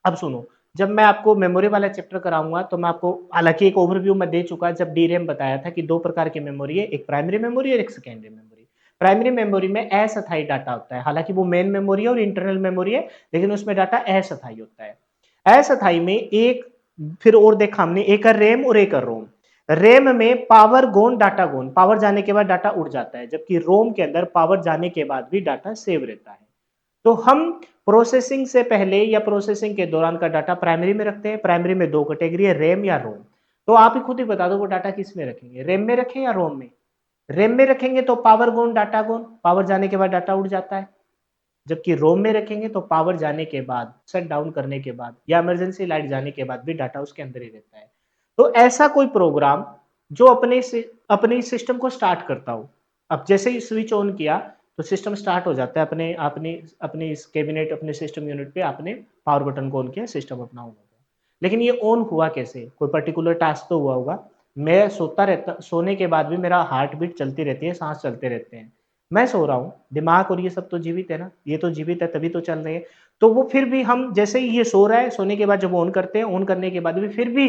अब सुनो, जब मैं आपको मेमोरी वाला चैप्टर कराऊंगा तो मैं आपको, हालांकि एक ओवरव्यू में दे चुका, जब डीरैम बताया था कि 2 प्रकार की मेमोरी है, एक प्राइमरी मेमोरी और एक सेकेंडरी मेमोरी। प्राइमरी मेमोरी में अस्थायी डाटा होता है, हालांकि वो मेन मेमोरी है और इंटरनल मेमोरी है, लेकिन उसमें डाटा अस्थायी होता है। अस्थायी में एक, फिर और देखा हमने, एक रैम और एक रोम। रैम में पावर गोन डाटा गोन, पावर जाने के बाद डाटा उड़ जाता है, जबकि रोम के अंदर पावर जाने के बाद भी डाटा सेव रहता है। तो हम प्रोसेसिंग से पहले या प्रोसेसिंग के दौरान का डाटा प्राइमरी में रखते हैं। प्राइमरी में 2 कैटेगरी है, रैम या रोम। तो आप ही खुद ही बता दो वो डाटा किस में रखेंगे, रैम में रखें या रोम में। रैम में रखेंगे तो पावर गोन डाटा गोन, पावर जाने के बाद डाटा उड़ जाता है, जबकि रोम में रखेंगे तो पावर जाने के बाद, शट डाउन करने के बाद या इमरजेंसी लाइट जाने के बाद भी डाटा उसके अंदर ही रहता है। तो ऐसा कोई प्रोग्राम जो अपने सिस्टम को स्टार्ट करता हो, अब जैसे ही स्विच ऑन किया तो सिस्टम स्टार्ट हो जाता है, अपने अपने अपने इस कैबिनेट, अपने सिस्टम यूनिट पे आपने पावर बटन को ऑन किया, सिस्टम अपना ऑन हो गया। लेकिन ये ऑन हुआ कैसे, कोई पर्टिकुलर टास्क तो हुआ होगा। मैं सोता रहता, सोने के बाद भी मेरा हार्ट बीट चलती रहती है, सांस चलते रहते हैं, मैं सो रहा हूँ, दिमाग और ये सब तो जीवित है ना, ये तो जीवित है तभी तो चल रहे हैं। तो वो फिर भी हम जैसे ही ये सो रहा है, सोने के बाद जब ऑन करते हैं, ऑन करने के बाद भी फिर भी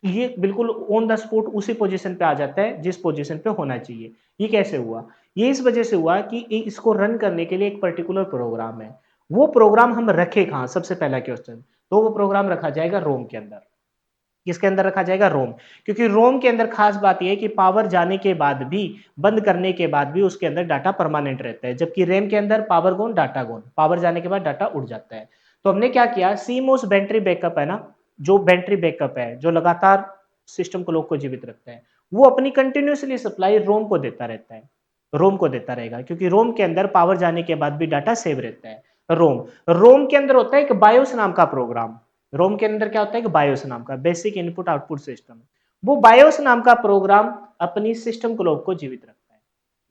ये बिल्कुल ऑन द स्पॉट उसी पोजीशन पे आ जाता है जिस पोजीशन पे होना चाहिए। ये कैसे हुआ? ये इस वजह से हुआ कि इसको रन करने के लिए एक पर्टिकुलर प्रोग्राम है। वो प्रोग्राम हम रखे कहाँ? सबसे पहला क्वेश्चन। तो वो प्रोग्राम रखा जाएगा रोम के अंदर। किसके अंदर रखा जाएगा? रोम। क्योंकि रोम के अंदर खास बात यह है कि पावर जाने के बाद भी, बंद करने के बाद भी उसके अंदर डाटा परमानेंट रहता है, जबकि रैम के अंदर पावर गोन डाटा गोन, पावर जाने के बाद डाटा उड़ जाता है। तो हमने क्या किया, सीमोस बैटरी बैकअप है ना, जो बैटरी बैकअप है जो लगातार सिस्टम को लोग को जीवित रखता है, वो अपनी कंटिन्यूसली सप्लाई रोम को देता रहता है, रोम को देता रहेगा, क्योंकि रोम के अंदर पावर जाने के बाद भी डाटा सेव रहता है। रोम रोम के अंदर होता है एक बायोस नाम का प्रोग्राम। रोम के अंदर क्या होता है? कि बायोस नाम का बेसिक इनपुट आउटपुट सिस्टम। वो बायोस नाम का प्रोग्राम अपनी सिस्टम क्लॉक को जीवित रखता है।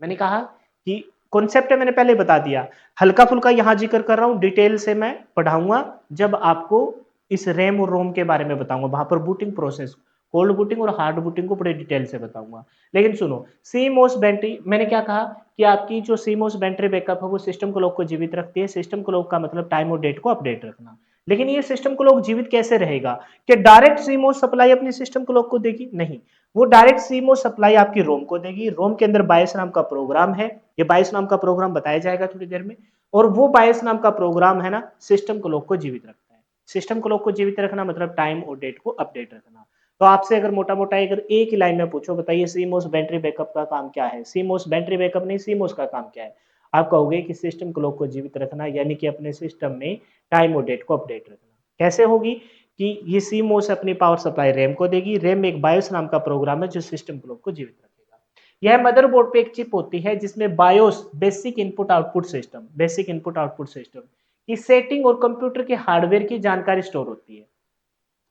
मैंने कहा कि कॉन्सेप्ट है, मैंने पहले बता दिया, हल्का फुल्का यहां जिक्र कर रहा हूं, डिटेल से मैं पढ़ाऊंगा जब आपको इस रैम और रोम के बारे में बताऊंगा, वहां पर बूटिंग प्रोसेस, कोल्ड बूटिंग और हार्ड बूटिंग को बड़े डिटेल से बताऊंगा। लेकिन सुनो, सीमोस बैटरी, मैंने क्या कहा कि आपकी जो सीमोस बैटरी बैकअप है वो सिस्टम क्लॉक को जीवित रखती है। सिस्टम क्लॉक का मतलब टाइम और डेट को अपडेट रखना। लेकिन ये सिस्टम क्लॉक जीवित कैसे रहेगा? कि डायरेक्ट सीमोस सप्लाई अपनी सिस्टम क्लॉक को देगी? नहीं, वो डायरेक्ट सीमोस सप्लाई आपकी रोम को देगी। रोम के अंदर बायस नाम का प्रोग्राम है, ये बायस नाम का प्रोग्राम बताया जाएगा थोड़ी देर में। और वो बायस नाम का प्रोग्राम है ना, सिस्टम क्लॉक को जीवित रखता है। सिस्टम क्लॉक को जीवित रखना मतलब टाइम और डेट को अपडेट रखना। तो आपसे अगर मोटा मोटा अगर एक ही लाइन में पूछो, बताइए सीमोस बैटरी बैकअप का काम क्या है? सीमोस बैटरी बैकअप नहीं, सीमोस का काम क्या है? आप कहोगे कि सिस्टम क्लॉक को जीवित रखना, यानी कि अपने सिस्टम में टाइम और डेट को अपडेट रखना। कैसे होगी? कि ये सीमोस अपनी पावर सप्लाई रैम को देगी। रैम में एक बायोस नाम का प्रोग्राम है जो सिस्टम क्लॉक को जीवित रखेगा। यह मदरबोर्ड पे एक चिप होती है जिसमें BIOS, basic input output system, basic input output system की सेटिंग और कंप्यूटर के हार्डवेयर की जानकारी स्टोर होती है।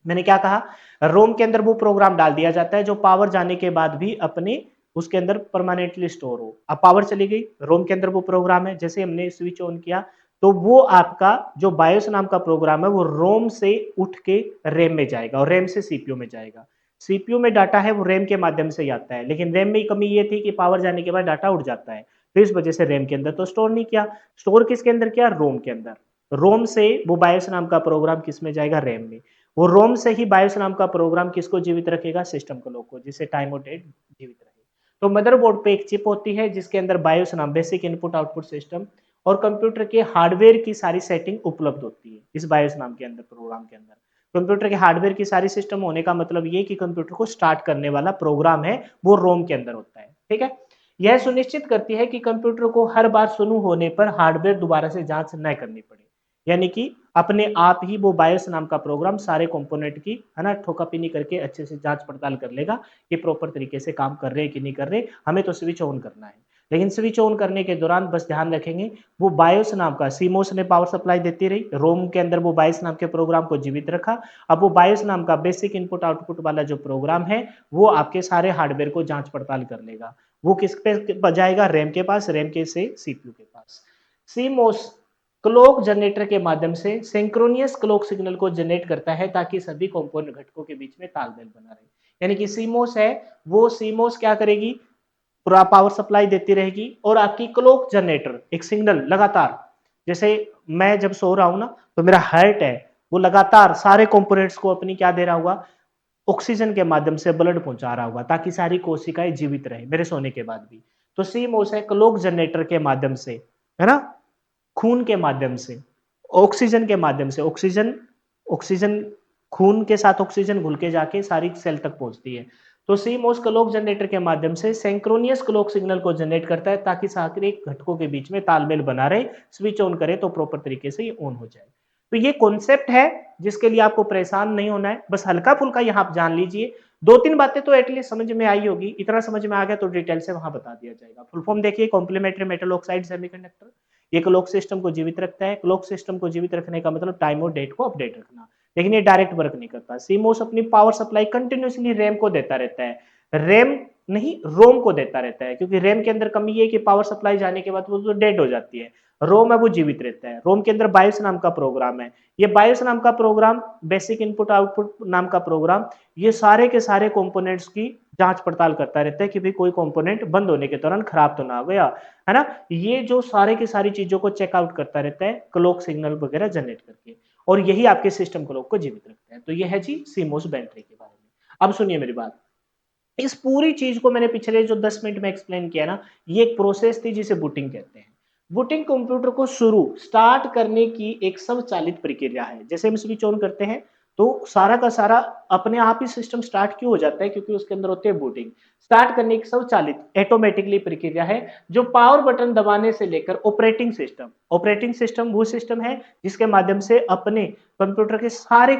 मैंने क्या कहा, रोम के अंदर वो प्रोग्राम डाल दिया जाता है जो पावर जाने के बाद भी अपने उसके अंदर परमानेंटली स्टोर हो। अब पावर चली गई, रोम के अंदर वो प्रोग्राम है, जैसे हमने स्विच ऑन किया तो वो आपका जो बायोस नाम का प्रोग्राम है वो रोम से उठ के रैम में जाएगा और रैम से सीपीयू में जाएगा। सीपीयू में डाटा है वो रैम के माध्यम से आता है, लेकिन रैम में कमी ये थी कि पावर जाने के बाद डाटा उड़ जाता है, तो इस वजह से रैम के अंदर तो स्टोर नहीं किया। स्टोर किसके अंदर किया? रोम के अंदर। रोम से वो बायोस नाम का प्रोग्राम किस में जाएगा? रैम में। वो रोम से ही बायोस नाम का प्रोग्राम किसको जीवित रखेगा? सिस्टम क्लॉक को, जिससे टाइम और डेट जीवित रहे। तो मदरबोर्ड पे एक चिप होती है जिसके अंदर बायोस नाम, बेसिक इनपुट आउटपुट सिस्टम, और कंप्यूटर के हार्डवेयर की सारी सेटिंग उपलब्ध होती है इस बायोस नाम के अंदर, प्रोग्राम के अंदर। कंप्यूटर के हार्डवेयर की सारी सिस्टम होने का मतलब ये कि कंप्यूटर को स्टार्ट करने वाला प्रोग्राम है वो रोम के अंदर होता है। ठीक है, यह सुनिश्चित करती है कि कंप्यूटर को हर बार शुरू होने पर हार्डवेयर दोबारा से जांच न करनी पड़े, यानी कि अपने आप ही वो बायोस नाम का प्रोग्राम सारे कंपोनेंट की, है ना, ठोकापीनी करके अच्छे से जांच पड़ताल कर लेगा कि प्रॉपर तरीके से काम कर रहे हैं कि नहीं कर रहे। हमें तो स्विच ऑन करना है, लेकिन स्विच ऑन करने के दौरान बस ध्यान रखेंगे वो बायोस नाम का, सीमोस ने पावर सप्लाई देती रही, रोम के अंदर वो बायोस नाम के प्रोग्राम को जीवित रखा। अब वो बायोस नाम का बेसिक इनपुट आउटपुट वाला जो प्रोग्राम है वो आपके सारे हार्डवेयर को जांच पड़ताल कर लेगा। वो किस पे जाएगा? रैम के पास, रैम के से सीपीयू के पास। सीमोस क्लॉक जनरेटर के माध्यम से सिंक्रोनियस क्लॉक सिग्नल को जनरेट करता है ताकि सभी कंपोनेंट घटकों के बीच में तालमेल बना रहे। यानी कि सीमोस है, वो सीमोस क्या करेगी? पूरा पावर सप्लाई देती रहेगी और आपकी क्लॉक जनरेटर एक सिग्नल लगातार, जैसे मैं जब सो रहा हूं ना तो मेरा हार्ट है वो लगातार सारे कंपोनेंट्स को अपनी क्या दे रहा होगा? ऑक्सीजन के माध्यम से ब्लड पहुंचा रहा होगा ताकि सारी कोशिकाएं जीवित रहे मेरे सोने के बाद भी। तो सीमोस है क्लॉक जनरेटर के माध्यम से, है ना, खून के माध्यम से, ऑक्सीजन के माध्यम से, ऑक्सीजन ऑक्सीजन खून के साथ ऑक्सीजन घुल के जाके सारी सेल तक पहुंचती है। तो सीमोस क्लॉक जनरेटर के माध्यम से सेंक्रोनियस क्लॉक सिग्नल को जनरेट करता है ताकि सारे घटकों के बीच में तालमेल बना रहे। स्विच ऑन करे तो प्रॉपर तरीके से ये ऑन हो जाए। तो ये कॉन्सेप्ट है जिसके लिए आपको परेशान नहीं होना है, बस हल्का फुल्का यहाँ आप जान लीजिए। दो तीन बातें तो एटलीस्ट समझ में आई होगी, इतना समझ में आ गया तो डिटेल से वहां बता दिया जाएगा। फुल फॉर्म देखिए, कॉम्प्लीमेंट्री मेटल ऑक्साइड सेमीकंडक्टर। ये क्लॉक सिस्टम को जीवित रखता है। क्लॉक सिस्टम को जीवित रखने का मतलब टाइम और डेट को अपडेट रखना, लेकिन ये डायरेक्ट वर्क नहीं करता। सीमोस अपनी पावर सप्लाई कंटिन्यूसली रैम को देता रहता है, रैम नहीं रोम को देता रहता है, क्योंकि रैम के अंदर कमी ये है कि पावर सप्लाई जाने के बाद वो तो डेड हो जाती है। रोम है वो जीवित रहता है। रोम के अंदर बायोस नाम का प्रोग्राम है। ये बायोस नाम का प्रोग्राम, बेसिक इनपुट आउटपुट नाम का प्रोग्राम, ये सारे के सारे कंपोनेंट्स की जांच पड़ताल करता रहता है कि भाई कोई कंपोनेंट बंद होने के दौरान खराब तो ना हो गया, है ना। ये जो सारे की सारी चीजों को चेकआउट करता रहता है क्लॉक सिग्नल वगैरह जनरेट करके, और यही आपके सिस्टम क्लॉक को जीवित रखता है। तो ये है जी सीमोस बैटरी के बारे में। अब सुनिए मेरी बात, इस पूरी चीज को मैंने पिछले जो 10 मिनट में एक्सप्लेन किया ना, ये एक प्रोसेस थी जिसे बूटिंग कहते हैं। बूटिंग कंप्यूटर को शुरू स्टार्ट करने की एक स्वचालित प्रक्रिया है। जैसे हम स्विच ऑन करते हैं तो सारा का सारा अपने आप ही सिस्टम स्टार्ट क्यों हो जाता है, क्योंकि उसके अंदर होती है बूटिंग। स्टार्ट करने की स्वचालित ऑटोमेटिकली प्रक्रिया है जो पावर बटन दबाने से लेकर ऑपरेटिंग सिस्टम वो सिस्टम है जिसके माध्यम से अपने कंप्यूटर के सारे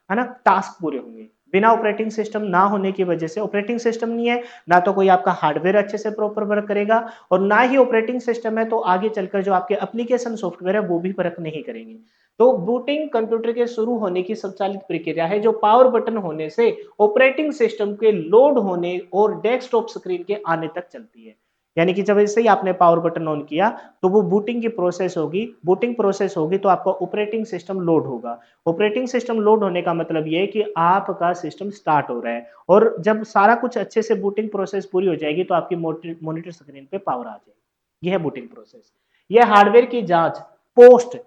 है ना टास्क पूरे होंगे। बिना ऑपरेटिंग सिस्टम ना होने की वजह से, ऑपरेटिंग सिस्टम नहीं है ना तो कोई आपका हार्डवेयर अच्छे से प्रॉपर वर्क करेगा, और ना ही ऑपरेटिंग सिस्टम है तो आगे चलकर जो आपके एप्लीकेशन सॉफ्टवेयर है वो भी वर्क नहीं करेंगे। तो बूटिंग कंप्यूटर के शुरू होने की स्वचालित प्रक्रिया है जो पावर बटन होने से ऑपरेटिंग सिस्टम के लोड होने और डेस्कटॉप स्क्रीन के आने तक चलती है। यानी कि जब ऐसे ही आपने पावर बटन ऑन किया तो वो बूटिंग की प्रोसेस होगी, बूटिंग प्रोसेस होगी तो आपका ऑपरेटिंग सिस्टम लोड होगा। ऑपरेटिंग सिस्टम लोड होने का मतलब ये है कि आपका सिस्टम स्टार्ट हो रहा है, और जब सारा कुछ अच्छे से बूटिंग प्रोसेस पूरी हो जाएगी तो आपकी मॉनिटर स्क्रीन पे पावर आ जाएगी। यह है बूटिंग प्रोसेस। यह हार्डवेयर की जांच पोस्ट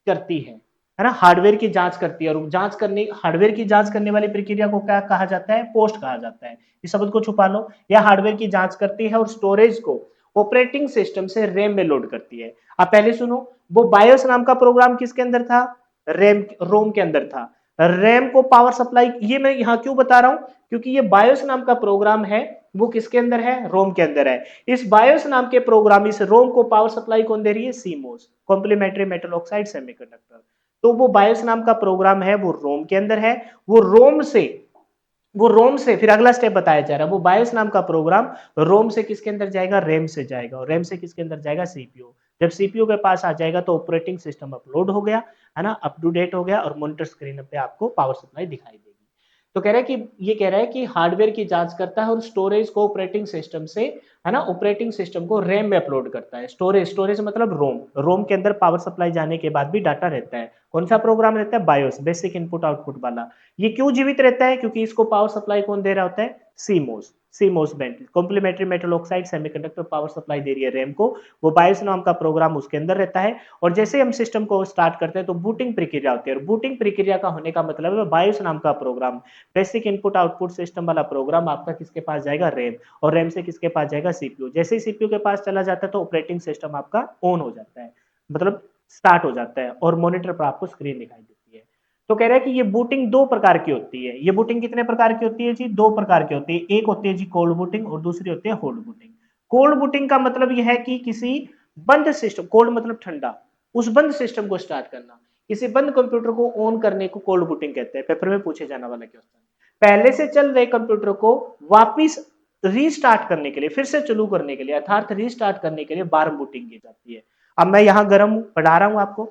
करती है ना, हार्डवेयर की जांच करती है, और जांच करने हार्डवेयर की जांच करने वाली प्रक्रिया को क्या कहा जाता है, पोस्ट कहा जाता है। इस शब्द को छुपा लो। यह हार्डवेयर की जांच करती है और स्टोरेज को ऑपरेटिंग सिस्टम से रैम में लोड करती है। अब पहले सुनो, वो बायोस नाम का प्रोग्राम किसके अंदर था, रोम के अंदर था। रैम को पावर सप्लाई, ये मैं यहां क्यों बता रहा हूं, क्योंकि ये बायोस नाम का प्रोग्राम है वो किसके अंदर है, रोम के अंदर है। इस बायोस नाम के प्रोग्राम, इस रोम को पावर सप्लाई कौन दे रही है, CMOS, complementary metal oxide semiconductor. तो वो बायोस नाम का प्रोग्राम है वो रोम के अंदर है। वो रोम से फिर अगला स्टेप बताया जा रहा है, वो बायोस नाम का प्रोग्राम रोम से किसके अंदर जाएगा, रैम से जाएगा, और रैम से किसके अंदर जाएगा, सीपीयू। जब सीपीयू के पास आ जाएगा तो ऑपरेटिंग सिस्टम अपलोड हो गया, है ना, अप टू डेट हो गया, और मॉनिटर स्क्रीन पे आपको पावर सप्लाई दिखाई देगी। तो कह रहा है कि ये कह रहा है कि हार्डवेयर की जांच करता है और स्टोरेज को ऑपरेटिंग सिस्टम से, है ना, ऑपरेटिंग सिस्टम को रैम में अपलोड करता है। स्टोरेज मतलब रोम के अंदर पावर सप्लाई जाने के बाद भी डाटा रहता है। कौन सा प्रोग्राम रहता है, बायोस, बेसिक इनपुट आउटपुट वाला। ये क्यों जीवित रहता है, क्योंकि इसको पावर सप्लाई कौन दे रहा होता है, CMOS battery, complementary metal oxide semiconductor power supply दे रही है रैम को। वो बायोस नाम का प्रोग्राम उसके अंदर रहता है, और जैसे हम सिस्टम को स्टार्ट करते हैं तो बूटिंग प्रक्रिया होती है, और बूटिंग प्रक्रिया का होने का मतलब है बायोस नाम का program, basic input output system वाला प्रोग्राम आपका किसके पास जाएगा, रैम, और रैम से किसके पास जाएगा, सीपीयू। जैसे ही सीपीयू के पास चला जाता है तो ऑपरेटिंग सिस्टम आपका ऑन हो जाता है, मतलब स्टार्ट हो जाता है, और मॉनिटर पर आपको स्क्रीन दिखाई देती है। तो कह रहा है कि ये बूटिंग दो प्रकार की होती है। ये बूटिंग कितने प्रकार की होती है जी, दो प्रकार की होती है। एक होती है जी कोल्ड बूटिंग, और दूसरी होती है हॉट बूटिंग। कोल्ड बूटिंग का मतलब यह है कि किसी बंद सिस्टम, कोल्ड मतलब ठंडा, उस बंद सिस्टम को स्टार्ट करना, किसी बंद कंप्यूटर को ऑन करने को कोल्ड बूटिंग कहते हैं। पेपर में पूछे जाने वाला क्वेश्चन, पहले से चल रहे कंप्यूटर को वापिस रीस्टार्ट करने के लिए, फिर से चालू करने के लिए, अर्थात रीस्टार्ट करने के लिए वार्म बूटिंग की जाती है। अब मैं यहाँ गर्म हूं, पढ़ा रहा हूं आपको,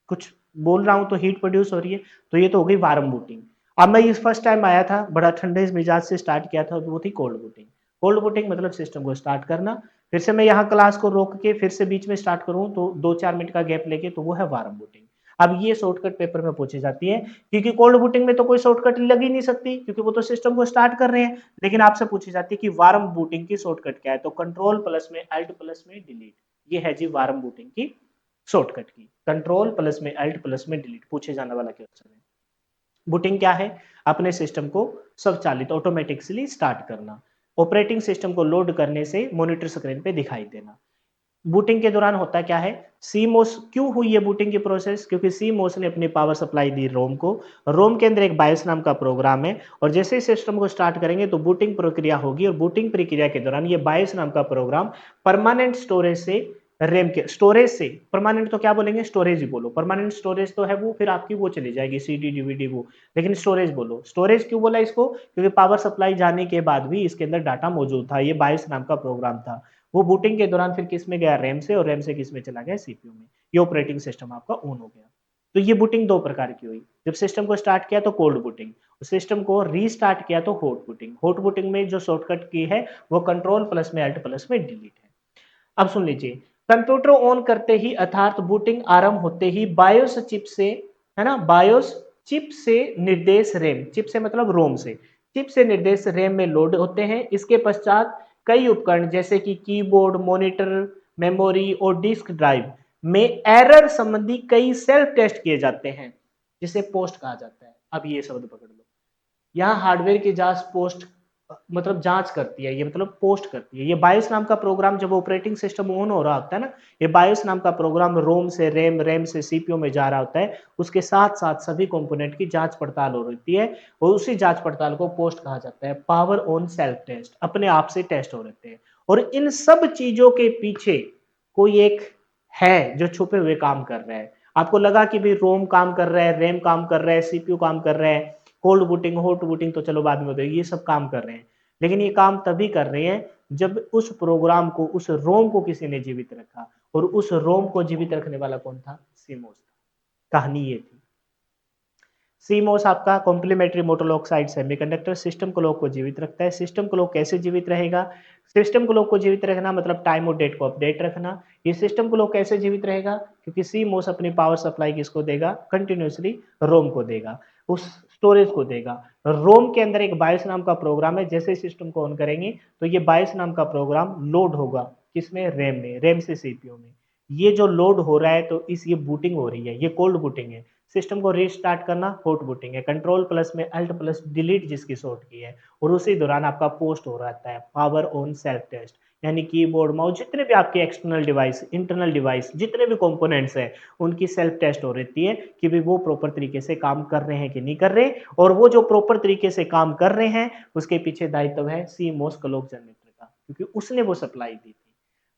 कुछ बोल रहा हूं तो हीट प्रोड्यूस हो रही है, तो ये तो हो गई वार्म बूटिंग। अब मैं इस फर्स्ट टाइम आया था, बड़ा ठंडे मिजाज से स्टार्ट किया था, तो वो थी कोल्ड बूटिंग। कोल्ड बूटिंग मतलब सिस्टम को स्टार्ट करना, फिर से मैं यहाँ क्लास को रोक के फिर से बीच में स्टार्ट करूँ तो 2-4 मिनट का गैप लेके, तो वो है वार्म बूटिंग। अब ये शॉर्टकट पेपर में पूछी जाती है, क्योंकि कोल्ड बूटिंग में तो कोई शॉर्टकट लग ही नहीं सकती, क्योंकि वो तो सिस्टम को स्टार्ट कर रहे हैं। लेकिन आपसे पूछी जाती है कि वार्म बूटिंग की शॉर्टकट क्या है, तो कंट्रोल प्लस में अल्ट प्लस में डिलीट, ये है जी वार्म बूटिंग की शॉर्टकट की। कंट्रोल प्लस में अल्ट प्लस में डिलीट पूछे जाने वाला क्वेश्चन है। बूटिंग क्या है, अपने सिस्टम को स्वचालित ऑटोमेटिकली स्टार्ट करना, ऑपरेटिंग सिस्टम को लोड करने से मॉनिटर स्क्रीन पे दिखाई देना। बूटिंग के दौरान होता क्या है, सीमोस क्यों हुई है बूटिंग की प्रोसेस, क्योंकि सीमोस ने अपनी पावर सप्लाई दी रोम को। रोम के अंदर एक बायोस नाम का प्रोग्राम है, और जैसे ही सिस्टम को स्टार्ट करेंगे तो बूटिंग प्रक्रिया होगी, और बूटिंग प्रक्रिया के दौरान ये बायोस नाम का प्रोग्राम परमानेंट स्टोरेज से, रैम के स्टोरेज से, परमानेंट तो क्या बोलेंगे, स्टोरेज ही बोलो, परमानेंट स्टोरेज तो है वो, फिर आपकी वो चली जाएगी सीडी डीवीडी वो, लेकिन स्टोरेज बोलो। स्टोरेज क्यों बोला इसको, क्योंकि पावर सप्लाई जाने के बाद भी इसके अंदर डाटा मौजूद था, ये बायोस नाम का प्रोग्राम था। वो बूटिंग के दौरान फिर किस में गया, रैम से, और रैम से किस में चला गया, सीपीयू में। ये ऑपरेटिंग सिस्टम आपका ऑन हो गया। तो ये बूटिंग दो प्रकार की हुई, जब सिस्टम को स्टार्ट किया तो कोल्ड बूटिंग, सिस्टम को रीस्टार्ट किया तो हॉट बूटिंग। हॉट बूटिंग में जो शॉर्टकट की है वो कंट्रोल प्लस में अल्ट प्लस में डिलीट है। अब सुन लीजिए, कंप्यूटर ऑन करते ही अर्थात बूटिंग आरंभ होते ही बायोस चिप से, है ना, बायोस चिप से निर्देश रैम, चिप से मतलब रोम से, चिप से निर्देश रैम में लोड होते हैं। इसके पश्चात कई उपकरण जैसे कि कीबोर्ड, मॉनिटर, मेमोरी और डिस्क ड्राइव में एरर संबंधी कई सेल्फ टेस्ट किए जाते हैं, जिसे पोस्ट कहा जाता है। अब ये शब्द पकड़ लो, यहाँ हार्डवेयर की जांच पोस्ट मतलब जांच करती है, ये मतलब पोस्ट करती है। ये बायोस नाम का प्रोग्राम जब ऑपरेटिंग सिस्टम ऑन हो रहा होता है ना, ये बायोस नाम का प्रोग्राम रोम से रैम, रैम से सीपीयू में जा रहा होता है, उसके साथ साथ सभी कंपोनेंट की जांच पड़ताल हो रही है और उसी जांच पड़ताल को पोस्ट कहा जाता है। पावर ऑन सेल्फ टेस्ट, अपने आप से टेस्ट हो रहे हैं। और इन सब चीजों के पीछे कोई एक है जो छुपे हुए काम कर रहा है। आपको लगा कि भाई रोम काम कर रहा है, रैम काम कर रहा है, सीपीयू काम कर रहा है, कोल्ड बूटिंग, हॉट बूटिंग तो चलो बाद में होता है, ये सब काम कर रहे हैं। लेकिन ये काम तभी कर रहे हैं जब उस प्रोग्राम को, उस रोम को किसी ने जीवित रखा, और उस रोम को जीवित रखने वाला कौन था? सीमोस था। कहानी ये थी। सीमोस आपका complementary metal oxide semiconductor system clock को जीवित रखता है। सिस्टम क्लॉक कैसे जीवित रहेगा? सिस्टम क्लॉक को जीवित रखना मतलब टाइम और डेट को अपडेट रखना। ये सिस्टम क्लॉक कैसे जीवित रहेगा? क्योंकि सीमोस अपनी पावर सप्लाई किसको देगा? कंटिन्यूसली रोम को देगा, उस स्टोरेज को देगा। रोम के अंदर एक बायोस नाम का प्रोग्राम है, जैसे सिस्टम को ऑन करेंगे तो ये बायोस नाम का प्रोग्राम लोड होगा किसमें? रैम में, रैम से सीपीयू में। ये जो लोड हो रहा है तो इस ये बूटिंग हो रही है, ये कोल्ड बूटिंग है। सिस्टम को रीस्टार्ट करना हॉट बूटिंग है। कंट्रोल प्लस में अल्ट प्लस डिलीट जिसकी शॉर्ट की है, और उसी दौरान आपका पोस्ट हो रहता है पावर ऑन सेल्फ टेस्ट, यानी कीबोर्ड, माउस, जितने भी आपके एक्सटर्नल डिवाइस, इंटरनल डिवाइस, जितने भी कंपोनेंट्स हैं, उनकी सेल्फ टेस्ट हो रहती है कि भी वो प्रॉपर तरीके से काम कर रहे हैं कि नहीं कर रहे। और वो जो प्रॉपर तरीके से काम कर रहे हैं उसके पीछे दायित्व है सीमोस क्लॉक जनरेटर का, क्योंकि उसने वो सप्लाई दी थी।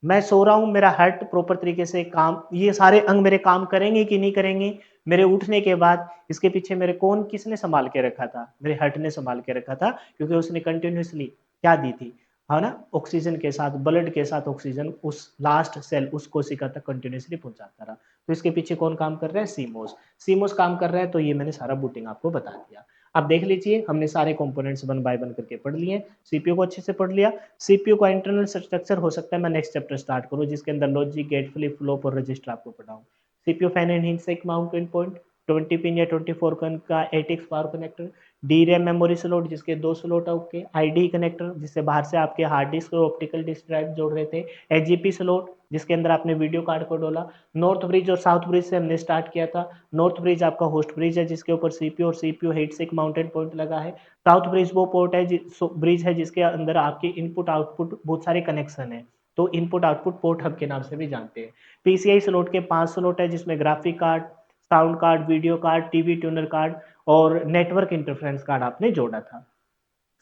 मैं सो रहा हूं, मेरा हार्ट प्रॉपर तरीके से काम, ये सारे अंग मेरे काम करेंगे कि नहीं करेंगे, मेरे उठने के बाद इसके पीछे मेरे कौन, किसने संभाल के रखा था? मेरे हार्ट ने संभाल के रखा था, क्योंकि उसने कंटिन्यूसली क्या दी थी, है ना, ऑक्सीजन के साथ, ब्लड के साथ ऑक्सीजन उस लास्ट सेल, उस कोशिका तक कंटिन्यूसली पहुंचाता रहा। तो इसके पीछे कौन काम कर रहा है? सीमोस। सीमोस काम कर रहा है, तो ये मैंने सारा बूटिंग आपको बता दिया। अब देख लीजिए, हमने सारे कंपोनेंट्स वन बाय वन करके पढ़ लिए। सीपीयू को अच्छे से पढ़ लिया। सीपीयू का इंटरनल स्ट्रक्चर हो सकता है मैं नेक्स्ट चैप्टर स्टार्ट करूं, जिसके अंदर लॉजिक गेट, फ्लिप फ्लॉप और रजिस्टर आपको पढ़ाऊं। सीपीयू फैन एंड हिंज एक माउंटेन पॉइंट, 20 पिन या 24 पिन का ATX power connector, D RAM memory slot जिसके 2 स्लॉट आपके, आईडी कनेक्टर जिससे बाहर से आपके हार्ड डिस्क और ऑप्टिकल डिस्क ड्राइव जोड़ रहे थे, एचजीपी स्लॉट जिसके अंदर आपने वीडियो कार्ड को डोला। नॉर्थ ब्रिज और साउथ ब्रिज से हमने स्टार्ट किया था। नॉर्थ ब्रिज आपका होस्ट ब्रिज है जिसके ऊपर सीपीयू और CPU heat sink mounted point लगा है। साउथ ब्रिज वो पोर्ट है, ब्रिज है जिसके अंदर आपके इनपुट आउटपुट बहुत सारे कनेक्शन है, तो इनपुट आउटपुट पोर्ट हब के नाम से भी जानते हैं। पीसीआई स्लॉट के 5 स्लॉट है जिसमें graphic card, sound card, video card, TV tuner card और नेटवर्क इंटरफेरेंस कार्ड आपने जोड़ा था।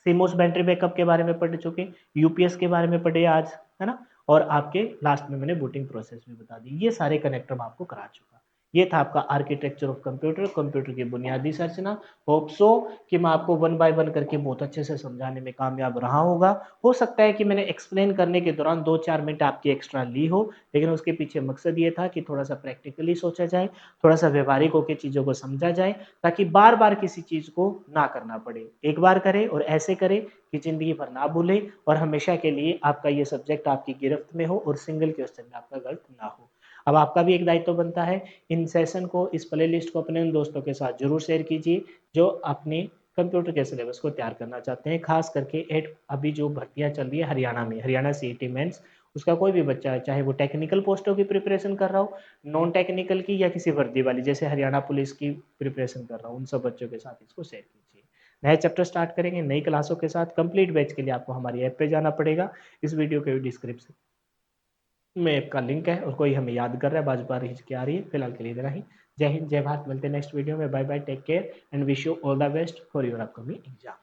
सीमोस बैटरी बैकअप के बारे में पढ़ चुके, यूपीएस के बारे में पढ़े आज, है ना, और आपके लास्ट में मैंने बूटिंग प्रोसेस भी बता दी। ये सारे कनेक्टर मैं आपको करा चुका। ये था आपका आर्किटेक्चर ऑफ कंप्यूटर, कंप्यूटर की बुनियादी संरचना। होप सो कि मैं आपको वन बाय वन करके बहुत अच्छे से समझाने में कामयाब रहा होगा। हो सकता है कि मैंने एक्सप्लेन करने के दौरान 2-4 मिनट आपकी एक्स्ट्रा ली हो, लेकिन उसके पीछे मकसद ये था कि थोड़ा सा प्रैक्टिकली सोचा जाए, थोड़ा सा व्यवहारिक होकर चीज़ों को समझा जाए, ताकि बार बार किसी चीज़ को ना करना पड़े। एक बार करें और ऐसे करें कि ज़िंदगी भर ना भूलें, और हमेशा के लिए आपका ये सब्जेक्ट आपकी गिरफ्त में हो और सिंगल क्वेश्चन में आपका गलत ना हो। अब आपका भी एक दायित्व बनता है, इन सेशन को, इस प्ले लिस्ट को अपने उन दोस्तों के साथ जरूर शेयर कीजिए जो अपने कंप्यूटर के सिलेबस को तैयार करना चाहते हैं। खास करके अभी जो भर्तियां चल रही है हरियाणा में, हरियाणा सीईटी मेंस, उसका कोई भी बच्चा है, चाहे वो टेक्निकल पोस्टों की प्रिपरेशन कर रहा हो, नॉन टेक्निकल की, या किसी वर्दी वाली जैसे हरियाणा पुलिस की प्रिपरेशन कर रहा हो, उन सब बच्चों के साथ इसको शेयर कीजिए। नए चैप्टर स्टार्ट करेंगे नई क्लासों के साथ। कंप्लीट बैच के लिए आपको हमारी ऐप पे जाना पड़ेगा। इस वीडियो के डिस्क्रिप्शन में ऐप का लिंक है, और कोई हमें याद कर रहा है, बार बार हिचकी आ रही है, फिलहाल के लिए इतना ही। जय हिंद, जय भारत, मिलते हैं नेक्स्ट वीडियो में। Bye bye, take care and wish you all the best for your upcoming exam.